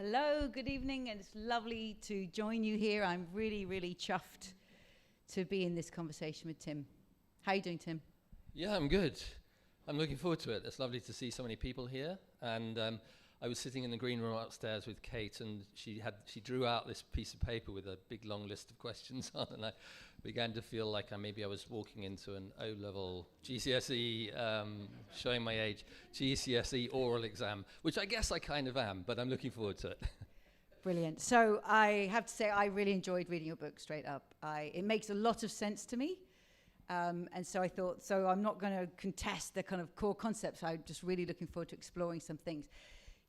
Hello, good evening, and it's lovely to join you here. I'm really, really chuffed to be in this conversation with Tim. How are you doing, Tim? Yeah, I'm good. I'm looking forward to it. It's lovely to see so many people here. And I was sitting in the green room upstairs with Kate, and she drew out this piece of paper with a big long list of questions on, and I began to feel like maybe I was walking into an O-level GCSE, showing my age, GCSE oral exam, which I guess I kind of am, but I'm looking forward to it. Brilliant. So I have to say I really enjoyed reading your book, straight up. It makes a lot of sense to me. And so I thought, so I'm not going to contest the kind of core concepts. I'm just really looking forward to exploring some things.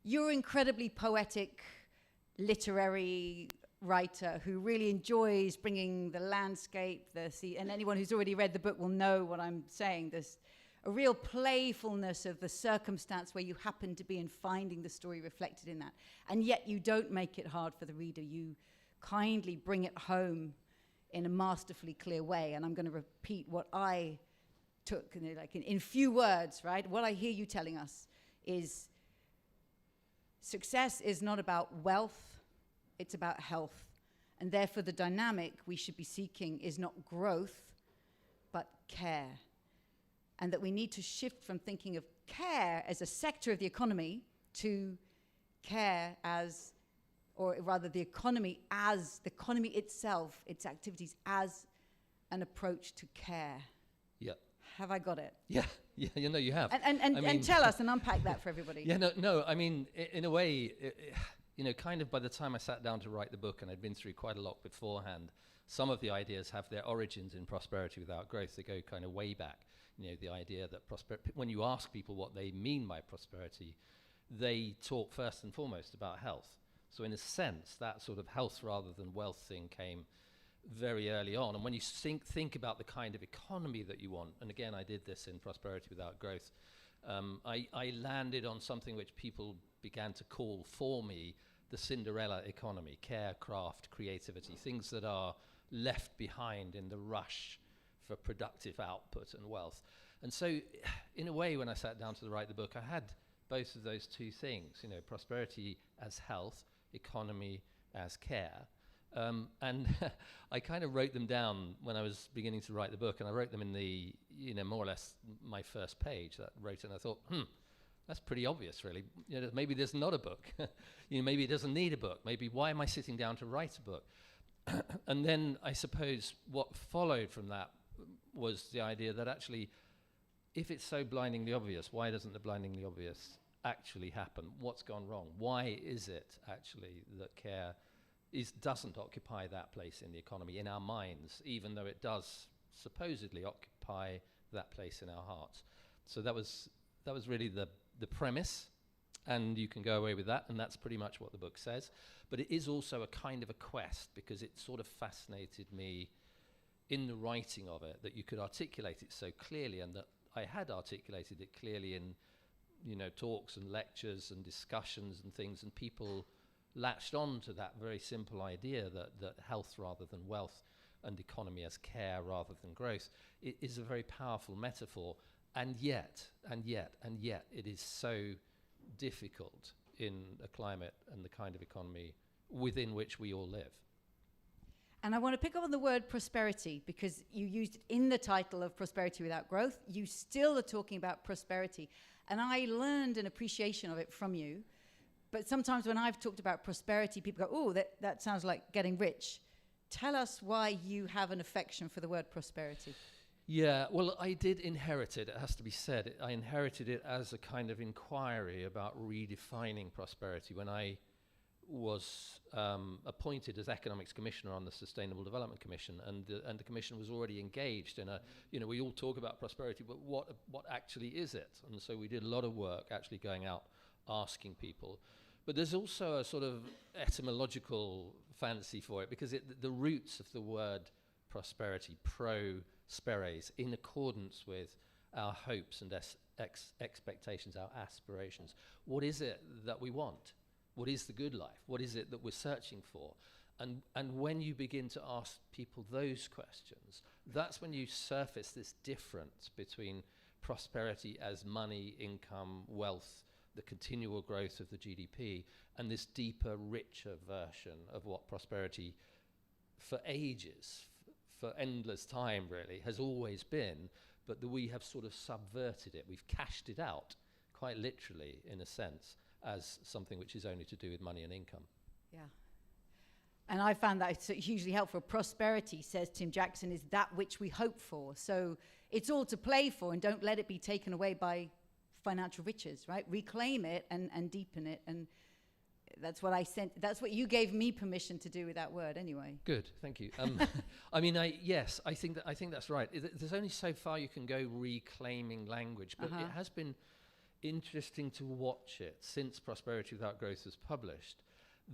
You're an incredibly poetic, literary writer who really enjoys bringing the landscape, the sea, and anyone who's already read the book will know what I'm saying. There's a real playfulness of the circumstance where you happen to be and finding the story reflected in that. And yet you don't make it hard for the reader. You kindly bring it home in a masterfully clear way. And I'm going to repeat what I took in few words, right? What I hear you telling us is success is not about wealth, it's about health. And therefore the dynamic we should be seeking is not growth, but care. And that we need to shift from thinking of care as a sector of the economy to care as, or rather the economy itself, its activities as an approach to care. Yeah. Have I got it? Yeah, you know you have. And tell us and unpack that for everybody. Yeah, no, I mean, in a way, kind of by the time I sat down to write the book, and I'd been through quite a lot beforehand, some of the ideas have their origins in prosperity without growth. They go kind of way back. The idea that when you ask people what they mean by prosperity, they talk first and foremost about health. So in a sense, that sort of health rather than wealth thing came very early on. And when you think about the kind of economy that you want, and again, I did this in Prosperity Without Growth, I landed on something which people began to call for me the Cinderella economy: care, craft, creativity, things that are left behind in the rush for productive output and wealth. And so, in a way, when I sat down to write the book, I had both of those two things, prosperity as health, economy as care. And I kind of wrote them down when I was beginning to write the book, and I wrote them in the, more or less my first page that I wrote, and I thought, that's pretty obvious, really. Maybe there's not a book. Maybe it doesn't need a book. Maybe why am I sitting down to write a book? And then I suppose what followed from that was the idea that actually, if it's so blindingly obvious, why doesn't the blindingly obvious actually happen? What's gone wrong? Why is it actually that care doesn't occupy that place in the economy, in our minds, even though it does supposedly occupy that place in our hearts? So that was really the premise, and you can go away with that, and that's pretty much what the book says. But it is also a kind of a quest, because it sort of fascinated me in the writing of it, that you could articulate it so clearly, and that I had articulated it clearly in talks and lectures and discussions and things, and people latched on to that very simple idea that health rather than wealth and economy as care rather than growth is a very powerful metaphor. And yet, it is so difficult in a climate and the kind of economy within which we all live. And I want to pick up on the word prosperity, because you used it in the title of Prosperity Without Growth. You still are talking about prosperity. And I learned an appreciation of it from you. But sometimes when I've talked about prosperity, people go, oh, that sounds like getting rich. Tell us why you have an affection for the word prosperity. Yeah, well, I did inherit it has to be said. I inherited it as a kind of inquiry about redefining prosperity when I was appointed as Economics Commissioner on the Sustainable Development Commission, and the Commission was already engaged in we all talk about prosperity, but what actually is it? And so we did a lot of work actually going out, asking people. But there's also a sort of etymological fancy for it, because the roots of the word prosperity, prosperes, in accordance with our hopes and expectations, our aspirations. What is it that we want? What is the good life? What is it that we're searching for? And when you begin to ask people those questions, that's when you surface this difference between prosperity as money, income, wealth, the continual growth of the GDP, and this deeper, richer version of what prosperity for ages, for endless time really, has always been, but that we have sort of subverted it. We've cashed it out, quite literally, in a sense, as something which is only to do with money and income. Yeah. And I found that it's hugely helpful. Prosperity, says Tim Jackson, is that which we hope for. So it's all to play for, and don't let it be taken away by financial riches, right? Reclaim it and deepen it. And that's what I sent. That's what you gave me permission to do with that word anyway. Good, thank you. I mean, yes, I think that's right. There's only so far you can go reclaiming language, but it has been interesting to watch it since Prosperity Without Growth was published,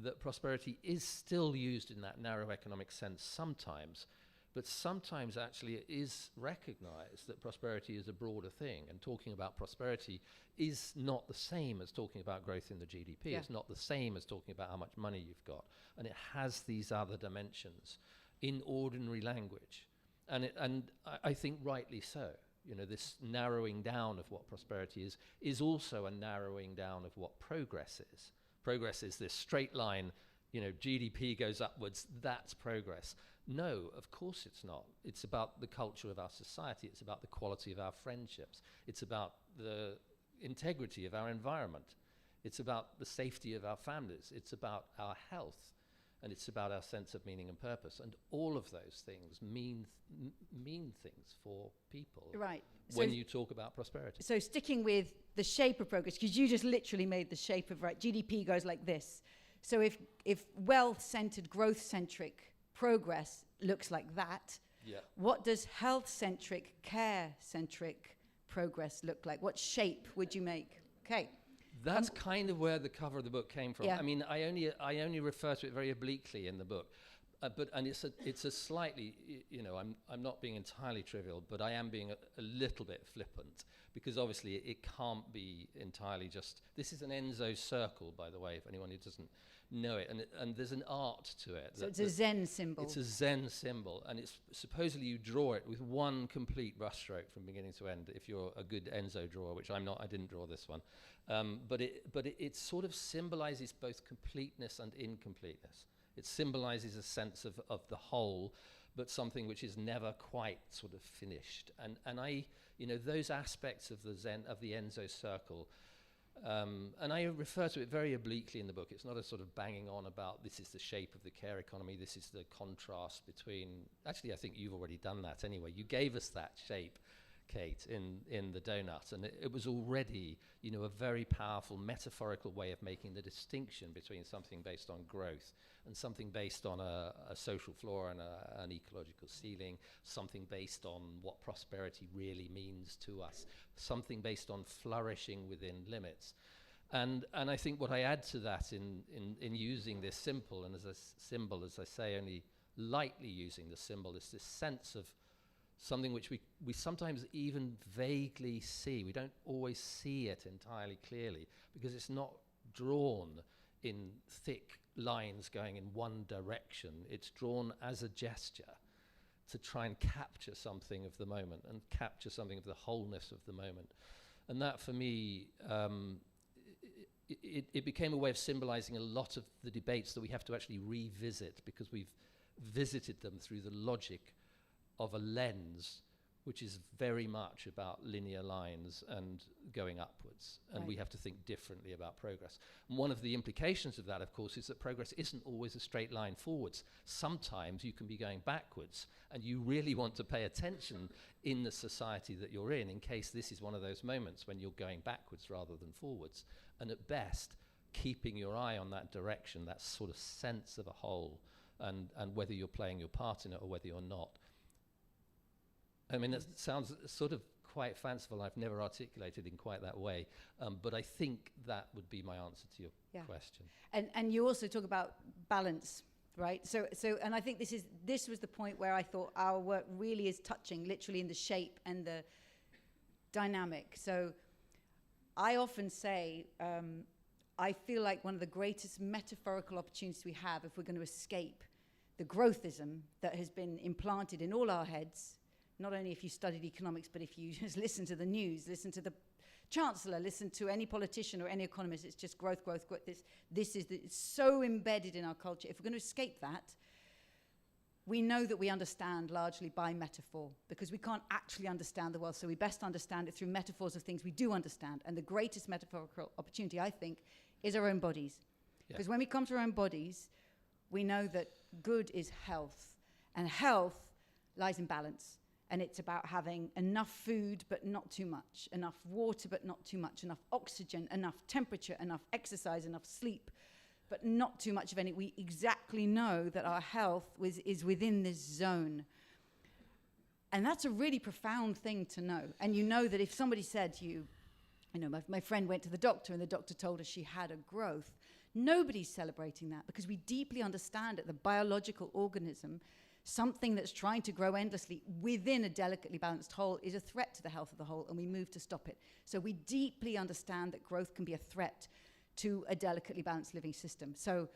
that prosperity is still used in that narrow economic sense sometimes, but sometimes actually it is recognized that prosperity is a broader thing, and talking about prosperity is not the same as talking about growth in the GDP. Yeah. It's not the same as talking about how much money you've got, and it has these other dimensions in ordinary language, and I think rightly so. You know, this narrowing down of what prosperity is also a narrowing down of what progress is. Progress is this straight line, you know, GDP goes upwards, that's progress. No, of course it's not. It's about the culture of our society. It's about the quality of our friendships. It's about the integrity of our environment. It's about the safety of our families. It's about our health. And it's about our sense of meaning and purpose. And all of those things mean things for people. Right. When you talk about prosperity. So sticking with the shape of progress, because you just literally made the shape of, right, GDP goes like this. So if wealth-centered, growth-centric progress looks like that, what does health-centric, care-centric progress look like? What shape would you make? Okay. That's kind of where the cover of the book came from. Yeah. I mean, I only refer to it very obliquely in the book, but it's a slightly, you know, I'm not being entirely trivial, but I am being a little bit flippant, because obviously it can't be entirely just. This is an Enzo circle, by the way, if anyone who doesn't know it, and there's an art to it. So it's a Zen symbol. It's a Zen symbol, and it's supposedly you draw it with one complete brushstroke from beginning to end. If you're a good Enzo drawer, which I'm not, I didn't draw this one, but it sort of symbolizes both completeness and incompleteness. It symbolizes a sense of the whole, but something which is never quite sort of finished. And I, you know, those aspects of the Zen, of the Enzo circle. And I refer to it very obliquely in the book. It's not a sort of banging on about this is the shape of the care economy, this is the contrast between. Actually, I think you've already done that anyway. You gave us that shape, Kate, in the donut, and it was already, you know, a very powerful metaphorical way of making the distinction between something based on growth and something based on a social floor and an ecological ceiling, something based on what prosperity really means to us, something based on flourishing within limits. And I think what I add to that in using this symbol, and as a symbol, as I say, only lightly using the symbol, is this sense of something which we sometimes even vaguely see. We don't always see it entirely clearly because it's not drawn in thick lines going in one direction. It's drawn as a gesture to try and capture something of the moment and capture something of the wholeness of the moment. And that, for me, it became a way of symbolizing a lot of the debates that we have to actually revisit because we've visited them through the logic of a lens which is very much about linear lines and going upwards. And right. We have to think differently about progress. And one of the implications of that, of course, is that progress isn't always a straight line forwards. Sometimes you can be going backwards, and you really want to pay attention in the society that you're in case this is one of those moments when you're going backwards rather than forwards. And at best, keeping your eye on that direction, that sort of sense of a whole, and whether you're playing your part in it or whether you're not. I mean, it sounds sort of quite fanciful. I've never articulated in quite that way, but I think that would be my answer to your question. And you also talk about balance, right? So, and I think this was the point where I thought our work really is touching, literally in the shape and the dynamic. So, I often say, I feel like one of the greatest metaphorical opportunities we have, if we're going to escape the growthism that has been implanted in all our heads. Not only if you studied economics, but if you just listen to the news, listen to the chancellor, listen to any politician or any economist. It's just growth, growth, growth. It's so embedded in our culture. If we're going to escape that, we know that we understand largely by metaphor, because we can't actually understand the world, so we best understand it through metaphors of things we do understand. And the greatest metaphorical opportunity, I think, is our own bodies. Because when we come to our own bodies, we know that good is health, and health lies in balance. And it's about having enough food, but not too much, enough water, but not too much, enough oxygen, enough temperature, enough exercise, enough sleep, but not too much of any. We exactly know that our health is within this zone. And that's a really profound thing to know. And you know that if somebody said to you, my friend went to the doctor and the doctor told her she had a growth, nobody's celebrating that, because we deeply understand that the biological organism, something that's trying to grow endlessly within a delicately balanced whole, is a threat to the health of the whole, and we move to stop it. So we deeply understand that growth can be a threat to a delicately balanced living system. So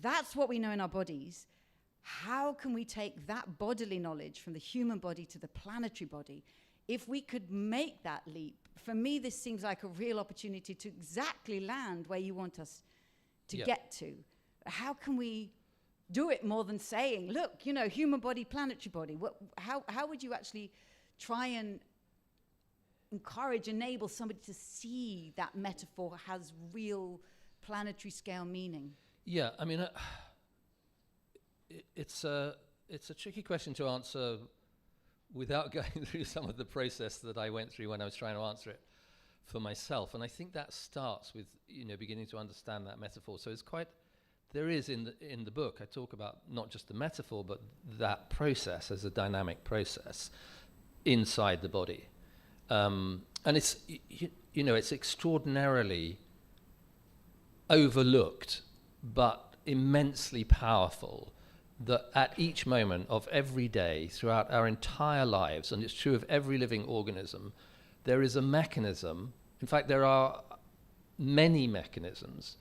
that's what we know in our bodies. How can we take that bodily knowledge from the human body to the planetary body? If we could make that leap, for me, this seems like a real opportunity to exactly land where you want us to get to. How can we do it more than saying, look, human body, planetary body? How would you actually try and enable somebody to see that metaphor has real planetary scale meaning? Yeah, I mean, it's a tricky question to answer without going through some of the process that I went through when I was trying to answer it for myself. And I think that starts with, beginning to understand that metaphor. So there is in the book, I talk about not just the metaphor, but that process as a dynamic process inside the body. And it's, it's extraordinarily overlooked, but immensely powerful, that at each moment of every day throughout our entire lives, and it's true of every living organism, there is a mechanism. In fact, there are many mechanisms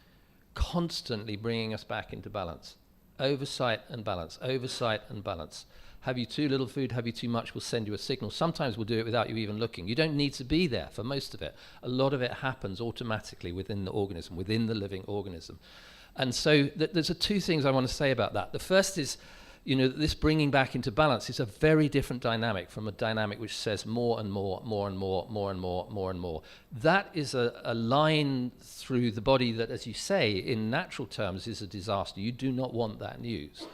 constantly bringing us back into balance. Oversight and balance, oversight and balance. Have you too little food, have you too much, will send you a signal. Sometimes we'll do it without you even looking. You don't need to be there for most of it. A lot of it happens automatically within the organism, within the living organism. And so there's two things I want to say about that. The first is, this bringing back into balance is a very different dynamic from a dynamic which says more and more, more and more, more and more, more and more. That is a line through the body that, as you say, in natural terms, is a disaster. You do not want that news.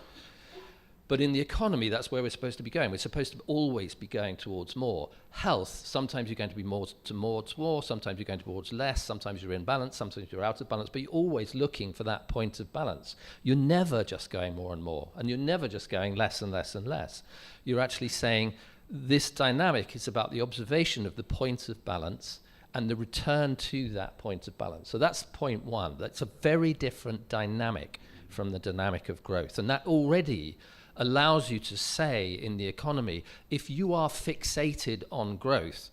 But in the economy, that's where we're supposed to be going. We're supposed to always be going towards more. Health, sometimes you're going to be more towards more, sometimes you're going towards less, sometimes you're in balance, sometimes you're out of balance, but you're always looking for that point of balance. You're never just going more and more, and you're never just going less and less and less. You're actually saying this dynamic is about the observation of the point of balance and the return to that point of balance. So that's point one. That's a very different dynamic from the dynamic of growth. And that already allows you to say in the economy, if you are fixated on growth,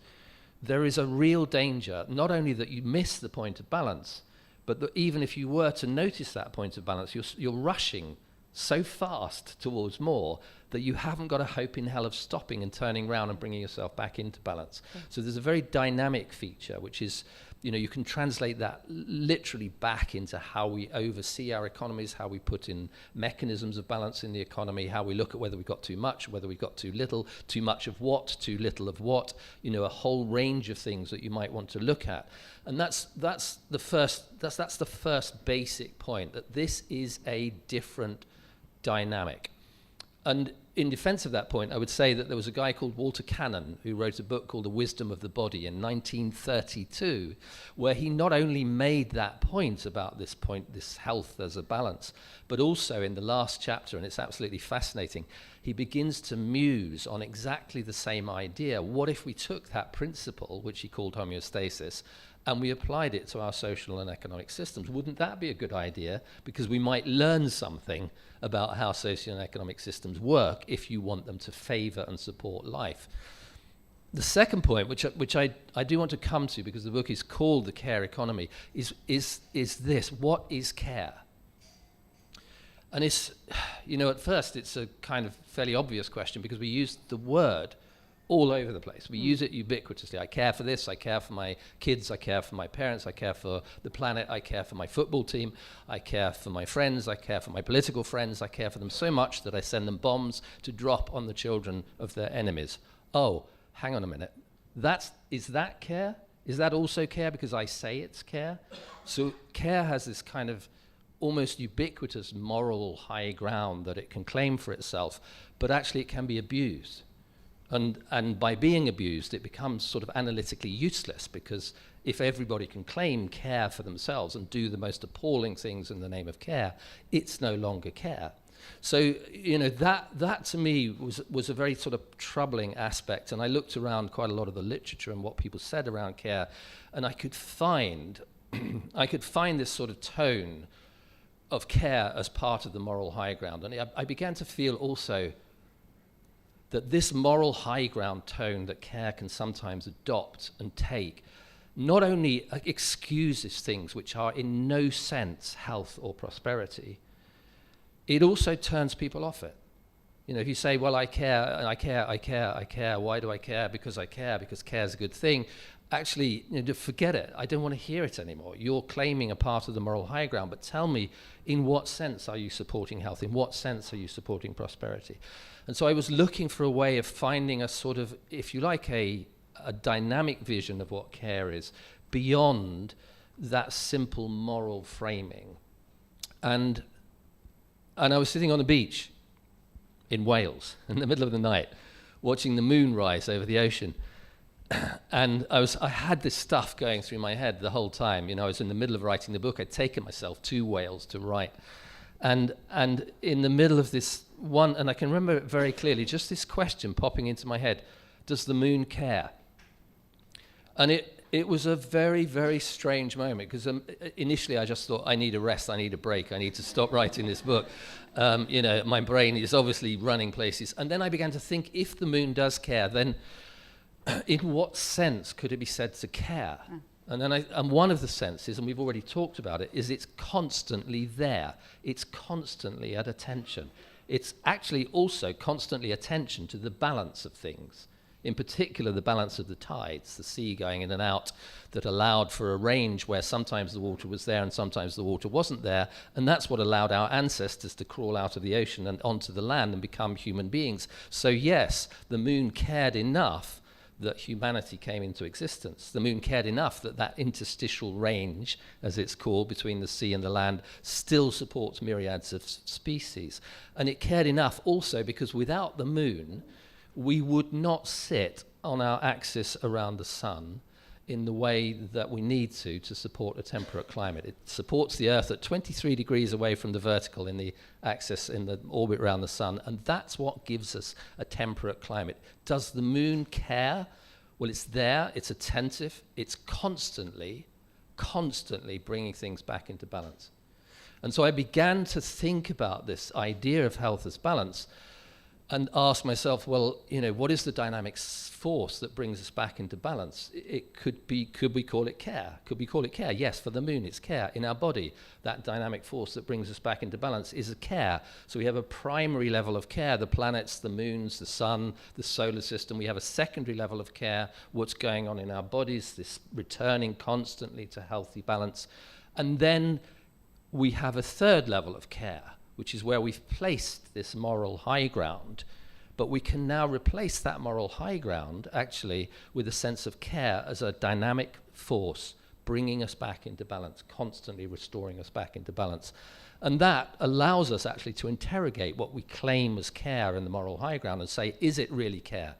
there is a real danger, not only that you miss the point of balance, but that even if you were to notice that point of balance, you're rushing so fast towards more that you haven't got a hope in hell of stopping and turning around and bringing yourself back into balance. Okay. So there's a very dynamic feature, which is, you can translate that literally back into how we oversee our economies, how we put in mechanisms of balance in the economy, how we look at whether we've got too much, whether we've got too little, too much of what, too little of what, a whole range of things that you might want to look at. And that's the first basic point, that this is a different dynamic. And in defense of that point, I would say that there was a guy called Walter Cannon who wrote a book called The Wisdom of the Body in 1932, where he not only made that point about this health as a balance, but also in the last chapter, and it's absolutely fascinating, he begins to muse on exactly the same idea. What if we took that principle, which he called homeostasis, and we applied it to our social and economic systems? Wouldn't that be a good idea? Because we might learn something about how social and economic systems work if you want them to favor and support life. The second point, which I do want to come to, because the book is called The Care Economy, is this: what is care? And it's, at first it's a kind of fairly obvious question because we use the word all over the place. We use it ubiquitously. I care for this, I care for my kids, I care for my parents, I care for the planet, I care for my football team, I care for my friends, I care for my political friends, I care for them so much that I send them bombs to drop on the children of their enemies. Oh, hang on a minute. Is that care? Is that also care because I say it's care? So care has this kind of almost ubiquitous moral high ground that it can claim for itself, but actually it can be abused. And by being abused, it becomes sort of analytically useless, because if everybody can claim care for themselves and do the most appalling things in the name of care, it's no longer care. So, that to me was a very sort of troubling aspect. And I looked around quite a lot of the literature and what people said around care, and I could find this sort of tone of care as part of the moral high ground. And I began to feel also that this moral high ground tone that care can sometimes adopt and take not only excuses things which are in no sense health or prosperity, it also turns people off it. If you say, well, I care, and I care, why do I care? Because I care, because care is a good thing. Actually, forget it. I don't want to hear it anymore. You're claiming a part of the moral high ground, but tell me, in what sense are you supporting health? In what sense are you supporting prosperity? And so I was looking for a way of finding a sort of, if you like, a dynamic vision of what care is beyond that simple moral framing. And I was sitting on the beach in Wales in the middle of the night, watching the moon rise over the ocean. And I had this stuff going through my head the whole time. I was in the middle of writing the book. I'd taken myself to Wales to write. And in the middle of this one, and I can remember it very clearly, just this question popping into my head: does the moon care? And it was a very, very strange moment, because initially I just thought, I need a rest, I need a break, I need to stop writing this book. My brain is obviously running places. And then I began to think, if the moon does care, then in what sense could it be said to care? And one of the senses, and we've already talked about it, is it's constantly there. It's constantly at attention. It's actually also constantly attention to the balance of things. In particular, the balance of the tides, the sea going in and out, that allowed for a range where sometimes the water was there and sometimes the water wasn't there. And that's what allowed our ancestors to crawl out of the ocean and onto the land and become human beings. So yes, the moon cared enough that humanity came into existence. The moon cared enough that interstitial range, as it's called, between the sea and the land, still supports myriads of species. And it cared enough also because without the moon, we would not sit on our axis around the sun in the way that we need to support a temperate climate. It supports the Earth at 23 degrees away from the vertical in the axis, in the orbit around the sun, and that's what gives us a temperate climate. Does the moon care? Well, it's there, it's attentive, it's constantly bringing things back into balance. And so I began to think about this idea of health as balance, and ask myself, well, what is the dynamic force that brings us back into balance? It could we call it care? Could we call it care? Yes, for the moon, it's care. In our body, that dynamic force that brings us back into balance is a care. So we have a primary level of care, the planets, the moons, the sun, the solar system. We have a secondary level of care, what's going on in our bodies, this returning constantly to healthy balance. And then we have a third level of care, which is where we've placed this moral high ground, but we can now replace that moral high ground actually with a sense of care as a dynamic force, bringing us back into balance, constantly restoring us back into balance. And that allows us actually to interrogate what we claim as care in the moral high ground and say, is it really care?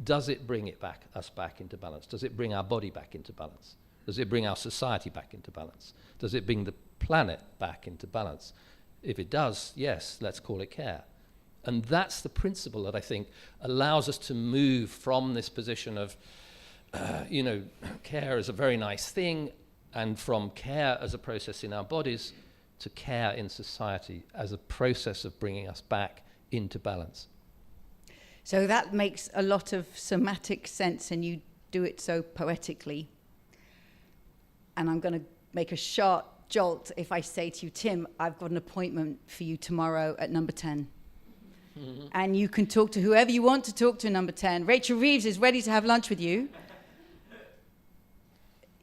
Does it bring us back into balance? Does it bring our body back into balance? Does it bring our society back into balance? Does it bring the planet back into balance? If it does, yes, let's call it care. And that's the principle that I think allows us to move from this position of, care is a very nice thing, and from care as a process in our bodies to care in society as a process of bringing us back into balance. So that makes a lot of somatic sense, and you do it so poetically. And I'm going to make a sharp jolt if I say to you, Tim, I've got an appointment for you tomorrow at number 10. and you can talk to whoever you want to talk to, number 10. Rachel Reeves is ready to have lunch with you.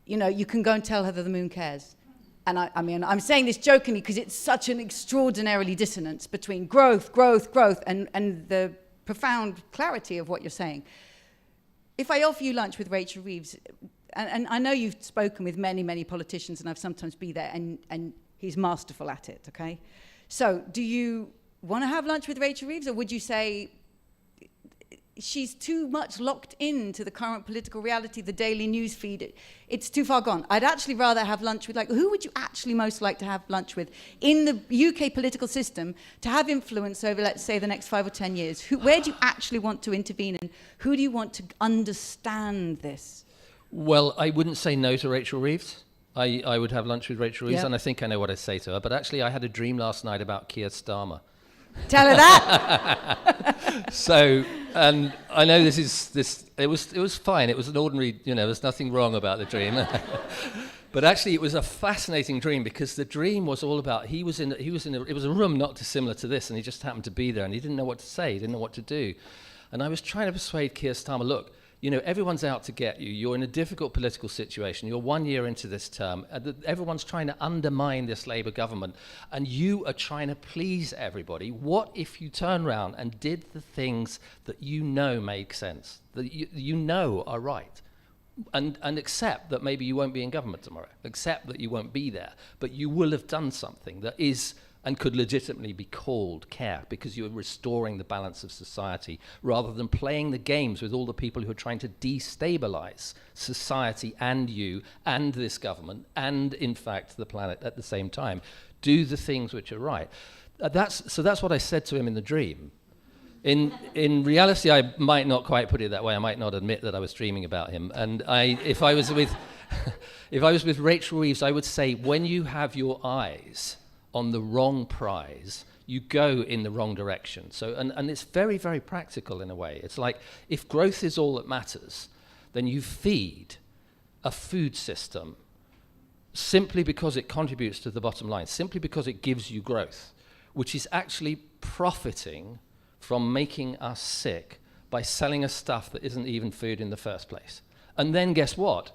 You know, you can go and tell her that the moon cares. And I mean, I'm saying this jokingly because it's such an extraordinarily dissonance between growth, and the profound clarity of what you're saying. If I offer you lunch with Rachel Reeves, and I know you've spoken with many, many politicians, and I've sometimes been there, and he's masterful at it, okay? So do you want to have lunch with Rachel Reeves, or would you say she's too much locked into the current political reality, the daily news feed? It's too far gone. I'd actually rather have lunch with, like, who would you actually most like to have lunch with in the UK political system to have influence over, let's say, the next 5 or 10 years? Where do you actually want to intervene, and who do you want to understand this? Well, I wouldn't say no to Rachel Reeves. I would have lunch with Rachel Reeves, Yeah. and I think I know what I'd say to her. But actually, I had a dream last night about Keir Starmer. Tell her that. So, and I know it was fine. It was an ordinary, there's nothing wrong about the dream. But actually, it was a fascinating dream, because the dream was all about, it was a room not dissimilar to this, and he just happened to be there, and he didn't know what to say, he didn't know what to do. And I was trying to persuade Keir Starmer, look, everyone's out to get you. You're in a difficult political situation. You're 1 year into this term. Everyone's trying to undermine this Labour government, and you are trying to please everybody. What if you turn around and did the things that you know make sense, that you know are right, and accept that maybe you won't be in government tomorrow, accept that you won't be there, but you will have done something that is and could legitimately be called care, because you're restoring the balance of society rather than playing the games with all the people who are trying to destabilize society and you and this government and, in fact, the planet at the same time. Do the things which are right. So that's what I said to him in the dream. In reality, I might not quite put it that way. I might not admit that I was dreaming about him. And if I was with Rachel Reeves, I would say, when you have your eyes on the wrong prize, you go in the wrong direction. So, and it's very, very practical in a way. It's like, if growth is all that matters, then you feed a food system simply because it contributes to the bottom line, simply because it gives you growth, which is actually profiting from making us sick by selling us stuff that isn't even food in the first place. And then guess what?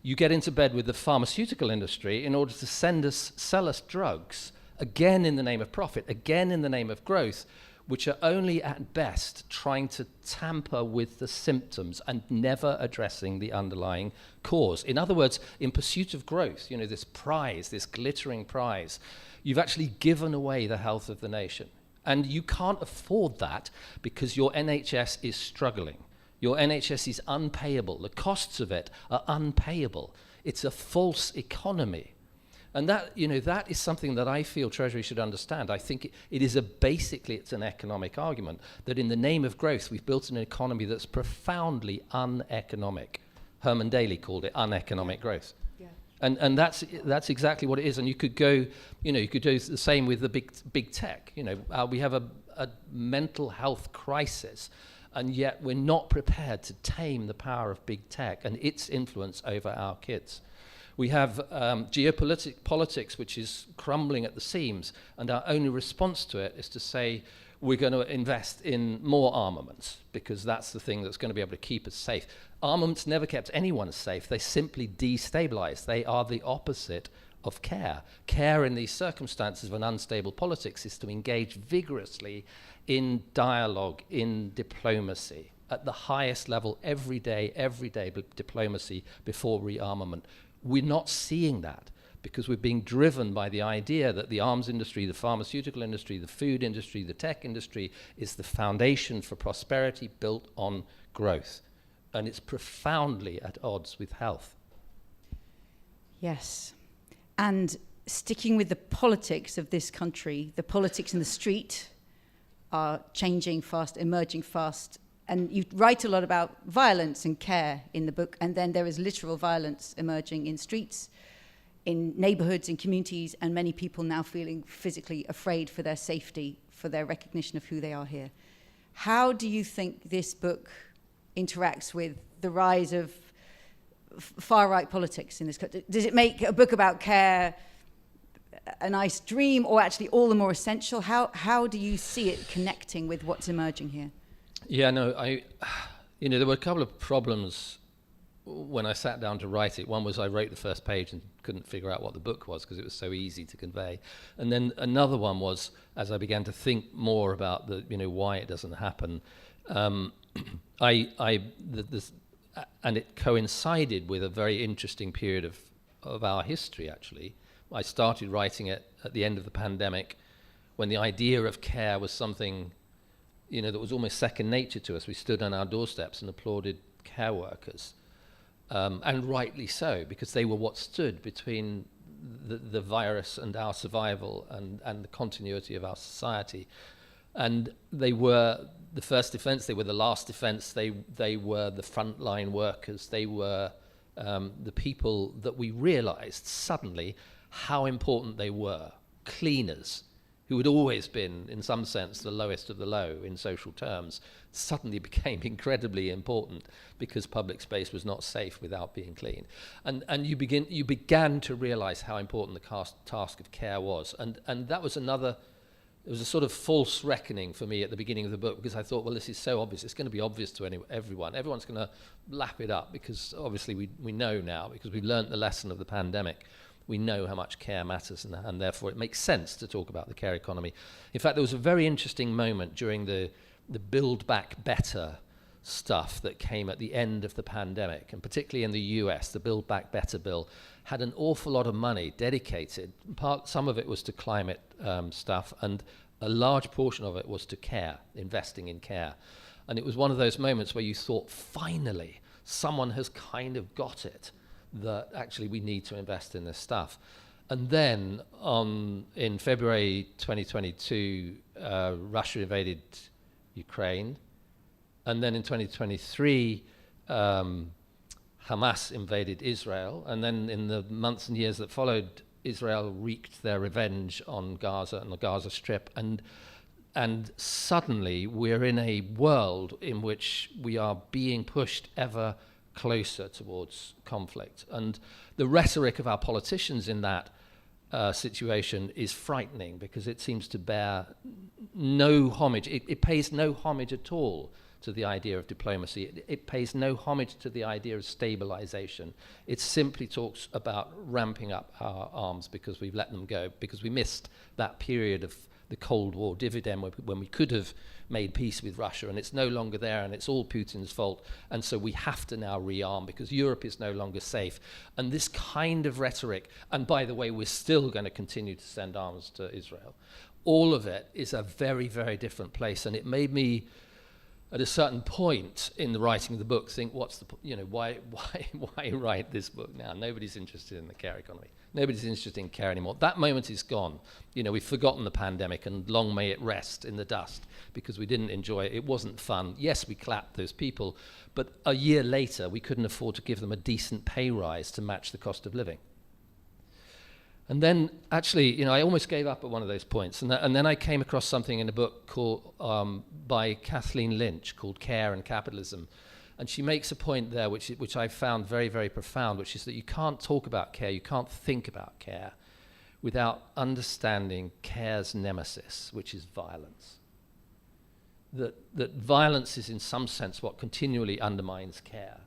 You get into bed with the pharmaceutical industry in order to sell us drugs, again in the name of profit, again in the name of growth, which are only at best trying to tamper with the symptoms and never addressing the underlying cause. In other words, in pursuit of growth, this prize, this glittering prize, you've actually given away the health of the nation. And you can't afford that because your NHS is struggling. Your NHS is unpayable. The costs of it are unpayable. It's a false economy. And that is something that I feel Treasury should understand. I think it's an economic argument that in the name of growth, we've built an economy that's profoundly uneconomic. Herman Daly called it uneconomic growth. Yeah. And that's exactly what it is. And you could go, you could do the same with the big tech. We have a mental health crisis, and yet we're not prepared to tame the power of big tech and its influence over our kids. We have geopolitics, which is crumbling at the seams, and our only response to it is to say we're going to invest in more armaments, because that's the thing that's going to be able to keep us safe. Armaments never kept anyone safe. They simply destabilize. They are the opposite of care. Care in these circumstances of an unstable politics is to engage vigorously in dialogue, in diplomacy, at the highest level, every day diplomacy before rearmament. We're not seeing that because we're being driven by the idea that the arms industry, the pharmaceutical industry, the food industry, the tech industry is the foundation for prosperity built on growth. And it's profoundly at odds with health. Yes. And sticking with the politics of this country, the politics in the street are changing fast, emerging fast. And you write a lot about violence and care in the book, and then there is literal violence emerging in streets, in neighborhoods, in communities, and many people now feeling physically afraid for their safety, for their recognition of who they are here. How do you think this book interacts with the rise of far-right politics in this country? Does it make a book about care a nice dream, or actually all the more essential? How do you see it connecting with what's emerging here? Yeah, no, there were a couple of problems when I sat down to write it. One was I wrote the first page and couldn't figure out what the book was because it was so easy to convey. And then another one was, as I began to think more about why it doesn't happen, and it coincided with a very interesting period of our history, actually. I started writing it at the end of the pandemic, when the idea of care was something, that was almost second nature to us. We stood on our doorsteps and applauded care workers, and rightly so, because they were what stood between the virus and our survival and the continuity of our society. And they were the first defense, they were the last defense, they were the frontline workers, they were the people that we realized suddenly how important they were. Cleaners, who had always been, in some sense, the lowest of the low in social terms, suddenly became incredibly important because public space was not safe without being clean. And you began to realize how important the task of care was. And that was it was a sort of false reckoning for me at the beginning of the book, because I thought, well, this is so obvious. It's going to be obvious to everyone. Everyone's going to lap it up, because obviously we know now, because we've learned the lesson of the pandemic. We know how much care matters, and therefore it makes sense to talk about the care economy. In fact, there was a very interesting moment during the Build Back Better stuff that came at the end of the pandemic, and particularly in the US, the Build Back Better bill had an awful lot of money dedicated. Some of it was to climate stuff, and a large portion of it was to care, investing in care. And it was one of those moments where you thought, finally, someone has kind of got it, that actually we need to invest in this stuff. And then in February 2022, Russia invaded Ukraine. And then in 2023, Hamas invaded Israel. And then in the months and years that followed, Israel wreaked their revenge on Gaza and the Gaza Strip. And suddenly we're in a world in which we are being pushed ever closer towards conflict. And the rhetoric of our politicians in that situation is frightening, because it seems to bear no homage. It pays no homage at all to the idea of diplomacy. It pays no homage to the idea of stabilization. It simply talks about ramping up our arms because we've let them go, because we missed that period of the Cold War dividend when we could have made peace with Russia, and it's no longer there, and it's all Putin's fault, and so we have to now rearm because Europe is no longer safe. And this kind of rhetoric, and by the way, we're still going to continue to send arms to Israel, all of it is a very, very different place. And it made me, at a certain point in the writing of the book, think, what's the, why write this book now? Nobody's interested in the care economy. Nobody's interested in care anymore. That moment is gone. We've forgotten the pandemic, and long may it rest in the dust, because we didn't enjoy it. It wasn't fun. Yes, we clapped those people, but a year later, we couldn't afford to give them a decent pay rise to match the cost of living. And then, actually, I almost gave up at one of those points. And then I came across something in a book called by Kathleen Lynch called Care and Capitalism. And she makes a point there which I found very, very profound, which is that you can't talk about care, you can't think about care without understanding care's nemesis, which is violence. That violence is in some sense what continually undermines care.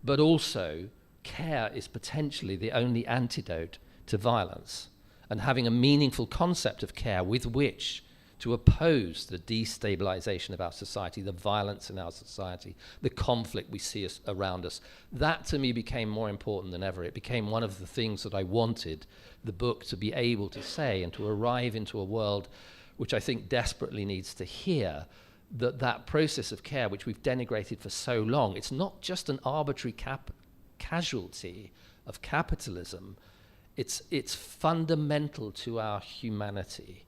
But also, care is potentially the only antidote to violence, and having a meaningful concept of care with which to oppose the destabilization of our society, the violence in our society, the conflict we see around us. That to me became more important than ever. It became one of the things that I wanted the book to be able to say, and to arrive into a world which I think desperately needs to hear that process of care, which we've denigrated for so long, it's not just an arbitrary casualty of capitalism. It's fundamental to our humanity.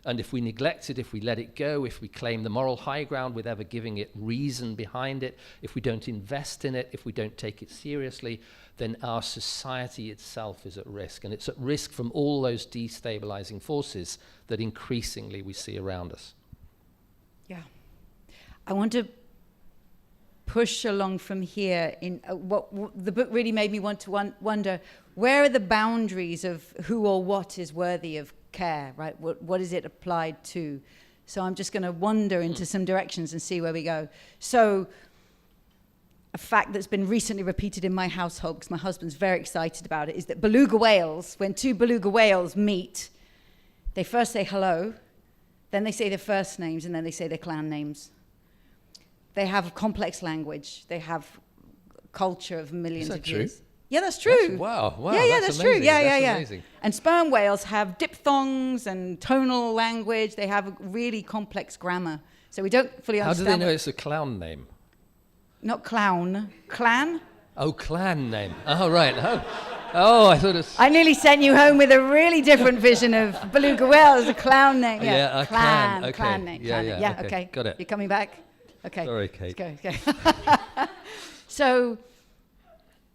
And if we neglect it, if we let it go, if we claim the moral high ground with ever giving it reason behind it, if we don't invest in it, if we don't take it seriously, then our society itself is at risk. And it's at risk from all those destabilizing forces that increasingly we see around us. Yeah. I want to push along from here in the book really made me want to wonder, where are the boundaries of who or what is worthy of care, right? What is it applied to? So I'm just going to wander into some directions and see where we go. So a fact that's been recently repeated in my household, because my husband's very excited about it, is that beluga whales, when two beluga whales meet, they first say hello, then they say their first names, and then they say their clan names. They have complex language. They have culture of millions of years. True? Yeah, that's true. Wow, that's amazing. true. Yeah, that's yeah. Amazing. And sperm whales have diphthongs and tonal language. They have a really complex grammar. So we don't fully understand. How do they know it's a clown name? Not clown. Clan? Oh, clan name. Oh, right. Oh, I thought it's... I nearly sent you home with a really different vision of beluga whale as a clown name. Yeah, clan. Okay. Clan name. Yeah, clan yeah. name. Okay. Got it. You're coming back? Okay. Sorry, Kate. Let's go. Okay. So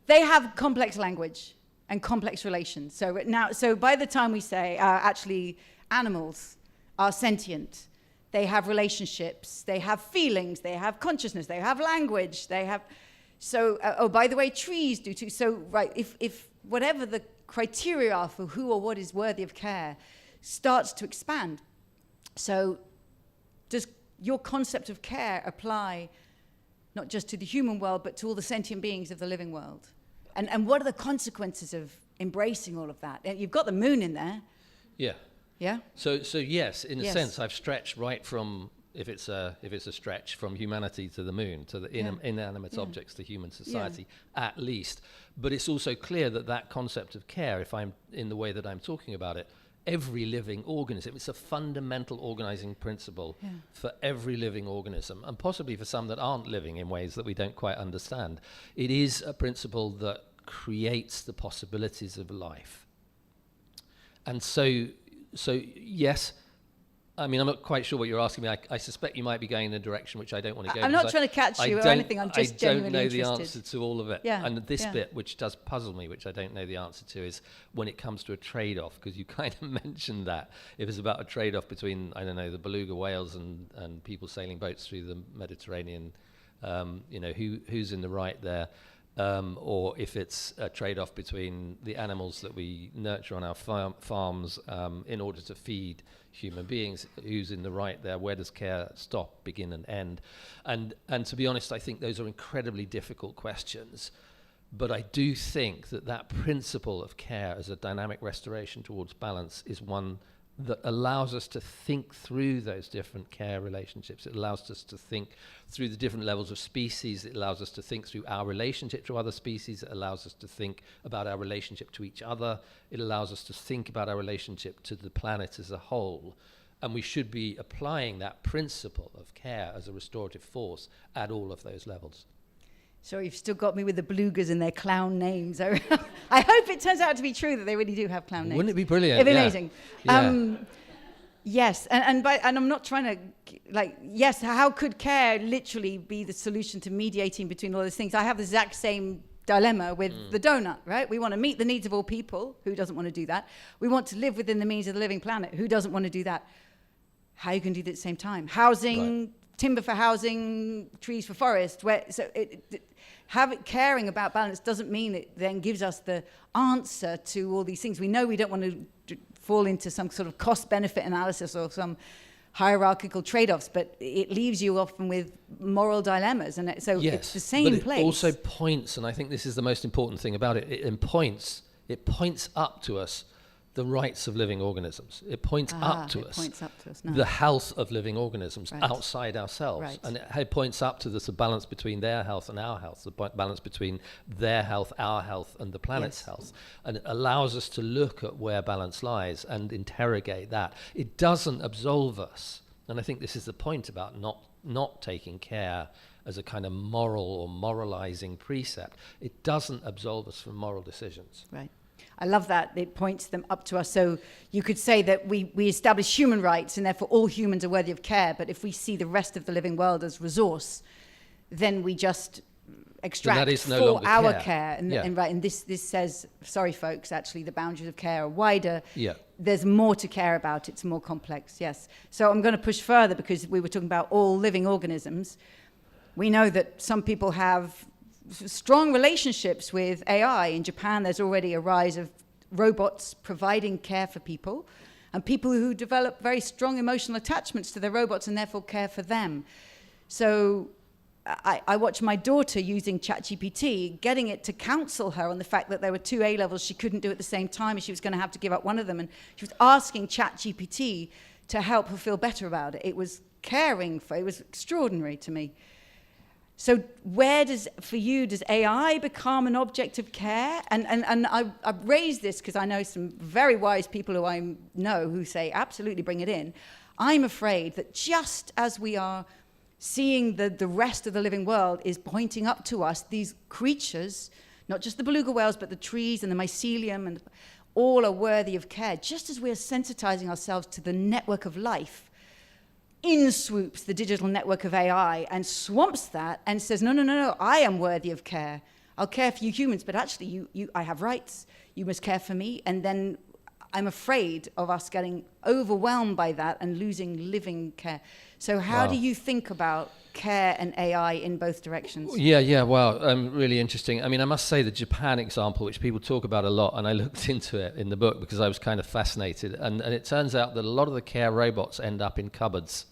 they have complex language and complex relations. So by the time we say, actually, animals are sentient, they have relationships, they have feelings, they have consciousness, they have language, they have... So, by the way, trees do too. So, right, if whatever the criteria are for who or what is worthy of care starts to expand, so does your concept of care apply not just to the human world, but to all the sentient beings of the living world? And what are the consequences of embracing all of that? You've got the moon in there. Yeah. Yeah? So yes, in a sense, I've stretched right from, if it's a stretch, from humanity to the moon, to the inanimate objects, to human society, at least. But it's also clear that concept of care, if I'm in the way that I'm talking about it, every living organism, it's a fundamental organizing principle for every living organism, and possibly for some that aren't living in ways that we don't quite understand. It is a principle that creates the possibilities of life. And so yes, I mean, I'm not quite sure what you're asking me. I suspect you might be going in a direction which I don't want to go. I'm not trying to catch you or anything. I'm just genuinely interested. I don't know the answer to all of it. Yeah. And this bit, which does puzzle me, which I don't know the answer to, is when it comes to a trade-off, because you kind of mentioned that. If it's about a trade-off between, I don't know, the beluga whales and people sailing boats through the Mediterranean, who's in the right there? Or if it's a trade-off between the animals that we nurture on our farms in order to feed human beings, who's in the right there? Where does care stop, begin, and end? And to be honest, I think those are incredibly difficult questions. But I do think that principle of care as a dynamic restoration towards balance is one that allows us to think through those different care relationships. It allows us to think through the different levels of species. It allows us to think through our relationship to other species. It allows us to think about our relationship to each other. It allows us to think about our relationship to the planet as a whole. And we should be applying that principle of care as a restorative force at all of those levels. So you've still got me with the belugas and their clown names. I hope it turns out to be true that they really do have clown names. Wouldn't it be brilliant? It'd be amazing. Yeah. Yes, and I'm not trying to, how could care literally be the solution to mediating between all those things? I have the exact same dilemma with the donut, right? We want to meet the needs of all people. Who doesn't want to do that? We want to live within the means of the living planet. Who doesn't want to do that? How you can do that at the same time? Housing, right. Timber for housing, trees for forest. Caring about balance doesn't mean it then gives us the answer to all these things. We know we don't want to fall into some sort of cost-benefit analysis or some hierarchical trade-offs, but it leaves you often with moral dilemmas, and it's the same place. But it also points, and I think this is the most important thing about it. It points up to us the rights of living organisms. It points up to us the health of living organisms outside ourselves. Right. And it points up to the balance between their health and our health, the balance between their health, our health, and the planet's health. And it allows us to look at where balance lies and interrogate that. It doesn't absolve us. And I think this is the point about not taking care as a kind of moral or moralizing precept. It doesn't absolve us from moral decisions. Right. I love that. It points them up to us. So you could say that we establish human rights and therefore all humans are worthy of care. But if we see the rest of the living world as resource, then we just extract for our care. And this says, sorry, folks, actually the boundaries of care are wider. Yeah. There's more to care about. It's more complex, yes. So I'm going to push further because we were talking about all living organisms. We know that some people have strong relationships with AI. In Japan, there's already a rise of robots providing care for people, and people who develop very strong emotional attachments to their robots and therefore care for them. So I watched my daughter using ChatGPT, getting it to counsel her on the fact that there were 2 A-levels she couldn't do at the same time, and she was going to have to give up one of them. And she was asking ChatGPT to help her feel better about it. It was caring for, it was extraordinary to me. So where does AI become an object of care? And I've raised this because I know some very wise people who I know who say, absolutely, bring it in. I'm afraid that just as we are seeing the rest of the living world is pointing up to us, these creatures, not just the beluga whales, but the trees and the mycelium, and all are worthy of care. Just as we're sensitizing ourselves to the network of life, in swoops the digital network of AI and swamps that and says, no, I am worthy of care. I'll care for you humans, but actually I have rights. You must care for me. And then I'm afraid of us getting overwhelmed by that and losing living care. So how do you think about care and AI in both directions? Yeah, wow, really interesting. I mean, I must say the Japan example, which people talk about a lot, and I looked into it in the book because I was kind of fascinated. And it turns out that a lot of the care robots end up in cupboards.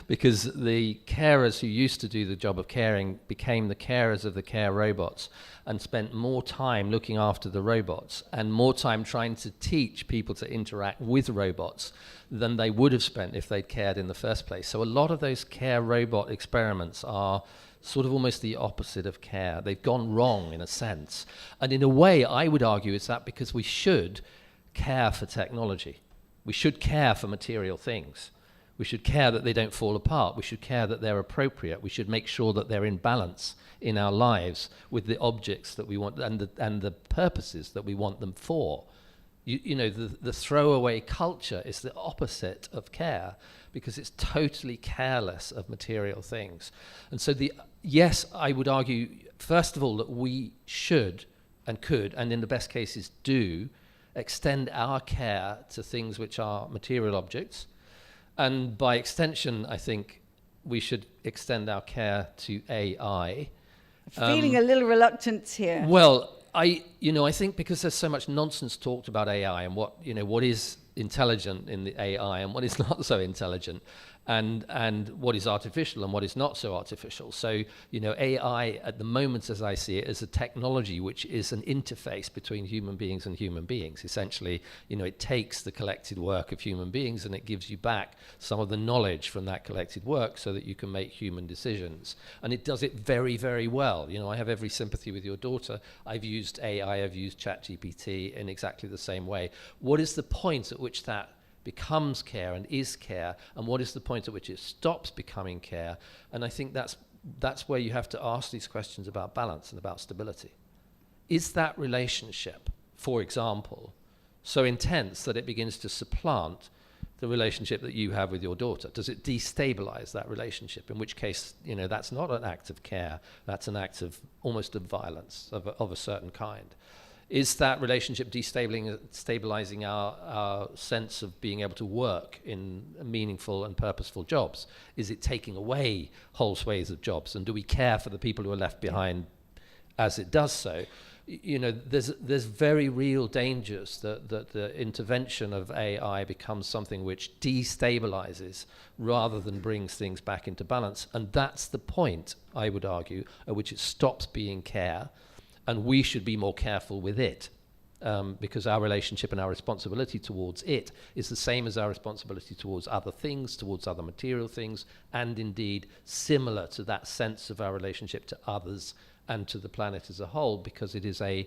Because the carers who used to do the job of caring became the carers of the care robots and spent more time looking after the robots and more time trying to teach people to interact with robots than they would have spent if they'd cared in the first place. So a lot of those care robot experiments are sort of almost the opposite of care. They've gone wrong in a sense. And in a way, I would argue it's that because we should care for technology. We should care for material things. We should care that they don't fall apart. We should care that they're appropriate. We should make sure that they're in balance in our lives with the objects that we want and the purposes that we want them for. You know, the throwaway culture is the opposite of care because it's totally careless of material things. And so yes, I would argue, first of all, that we should and could, and in the best cases do, extend our care to things which are material objects. And by extension, I think we should extend our care to AI. Feeling a little reluctance here. Well, I think because there's so much nonsense talked about AI and what is intelligent in the AI and what is not so intelligent, and what is artificial and what is not so artificial. So, AI at the moment, as I see it, is a technology which is an interface between human beings and human beings. Essentially, it takes the collected work of human beings and it gives you back some of the knowledge from that collected work so that you can make human decisions. And it does it very, very well. I have every sympathy with your daughter. I've used AI, I've used ChatGPT in exactly the same way. What is the point at which that becomes care and is care, and what is the point at which it stops becoming care? And I think that's where you have to ask these questions about balance and about stability. Is that relationship, for example, so intense that it begins to supplant the relationship that you have with your daughter? Does it destabilize that relationship? In which case, that's not an act of care, that's an act of almost of violence of a certain kind. Is that relationship destabilizing our sense of being able to work in meaningful and purposeful jobs? Is it taking away whole swathes of jobs? And do we care for the people who are left behind as it does so? There's very real dangers that the intervention of AI becomes something which destabilizes rather than brings things back into balance. And that's the point, I would argue, at which it stops being care. And we should be more careful with it because our relationship and our responsibility towards it is the same as our responsibility towards other things, towards other material things, and indeed similar to that sense of our relationship to others and to the planet as a whole, because it is a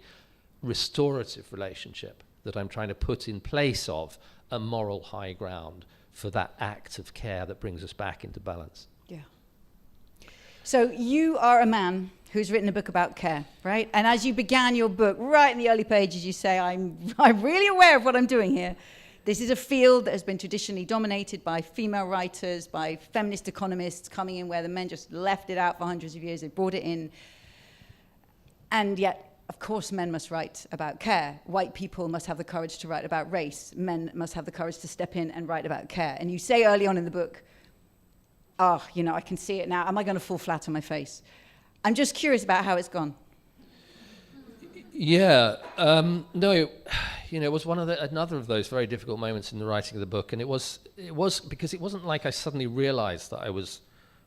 restorative relationship that I'm trying to put in place of a moral high ground for that act of care that brings us back into balance. Yeah. So you are a man who's written a book about care, right? And as you began your book, right in the early pages, you say, I'm really aware of what I'm doing here. This is a field that has been traditionally dominated by female writers, by feminist economists coming in where the men just left it out for hundreds of years. They brought it in. And yet, of course, men must write about care. White people must have the courage to write about race. Men must have the courage to step in and write about care. And you say early on in the book, oh, I can see it now. Am I going to fall flat on my face? I'm just curious about how it's gone. Yeah, no, it was another of those very difficult moments in the writing of the book, and it was because it wasn't like I suddenly realized that I was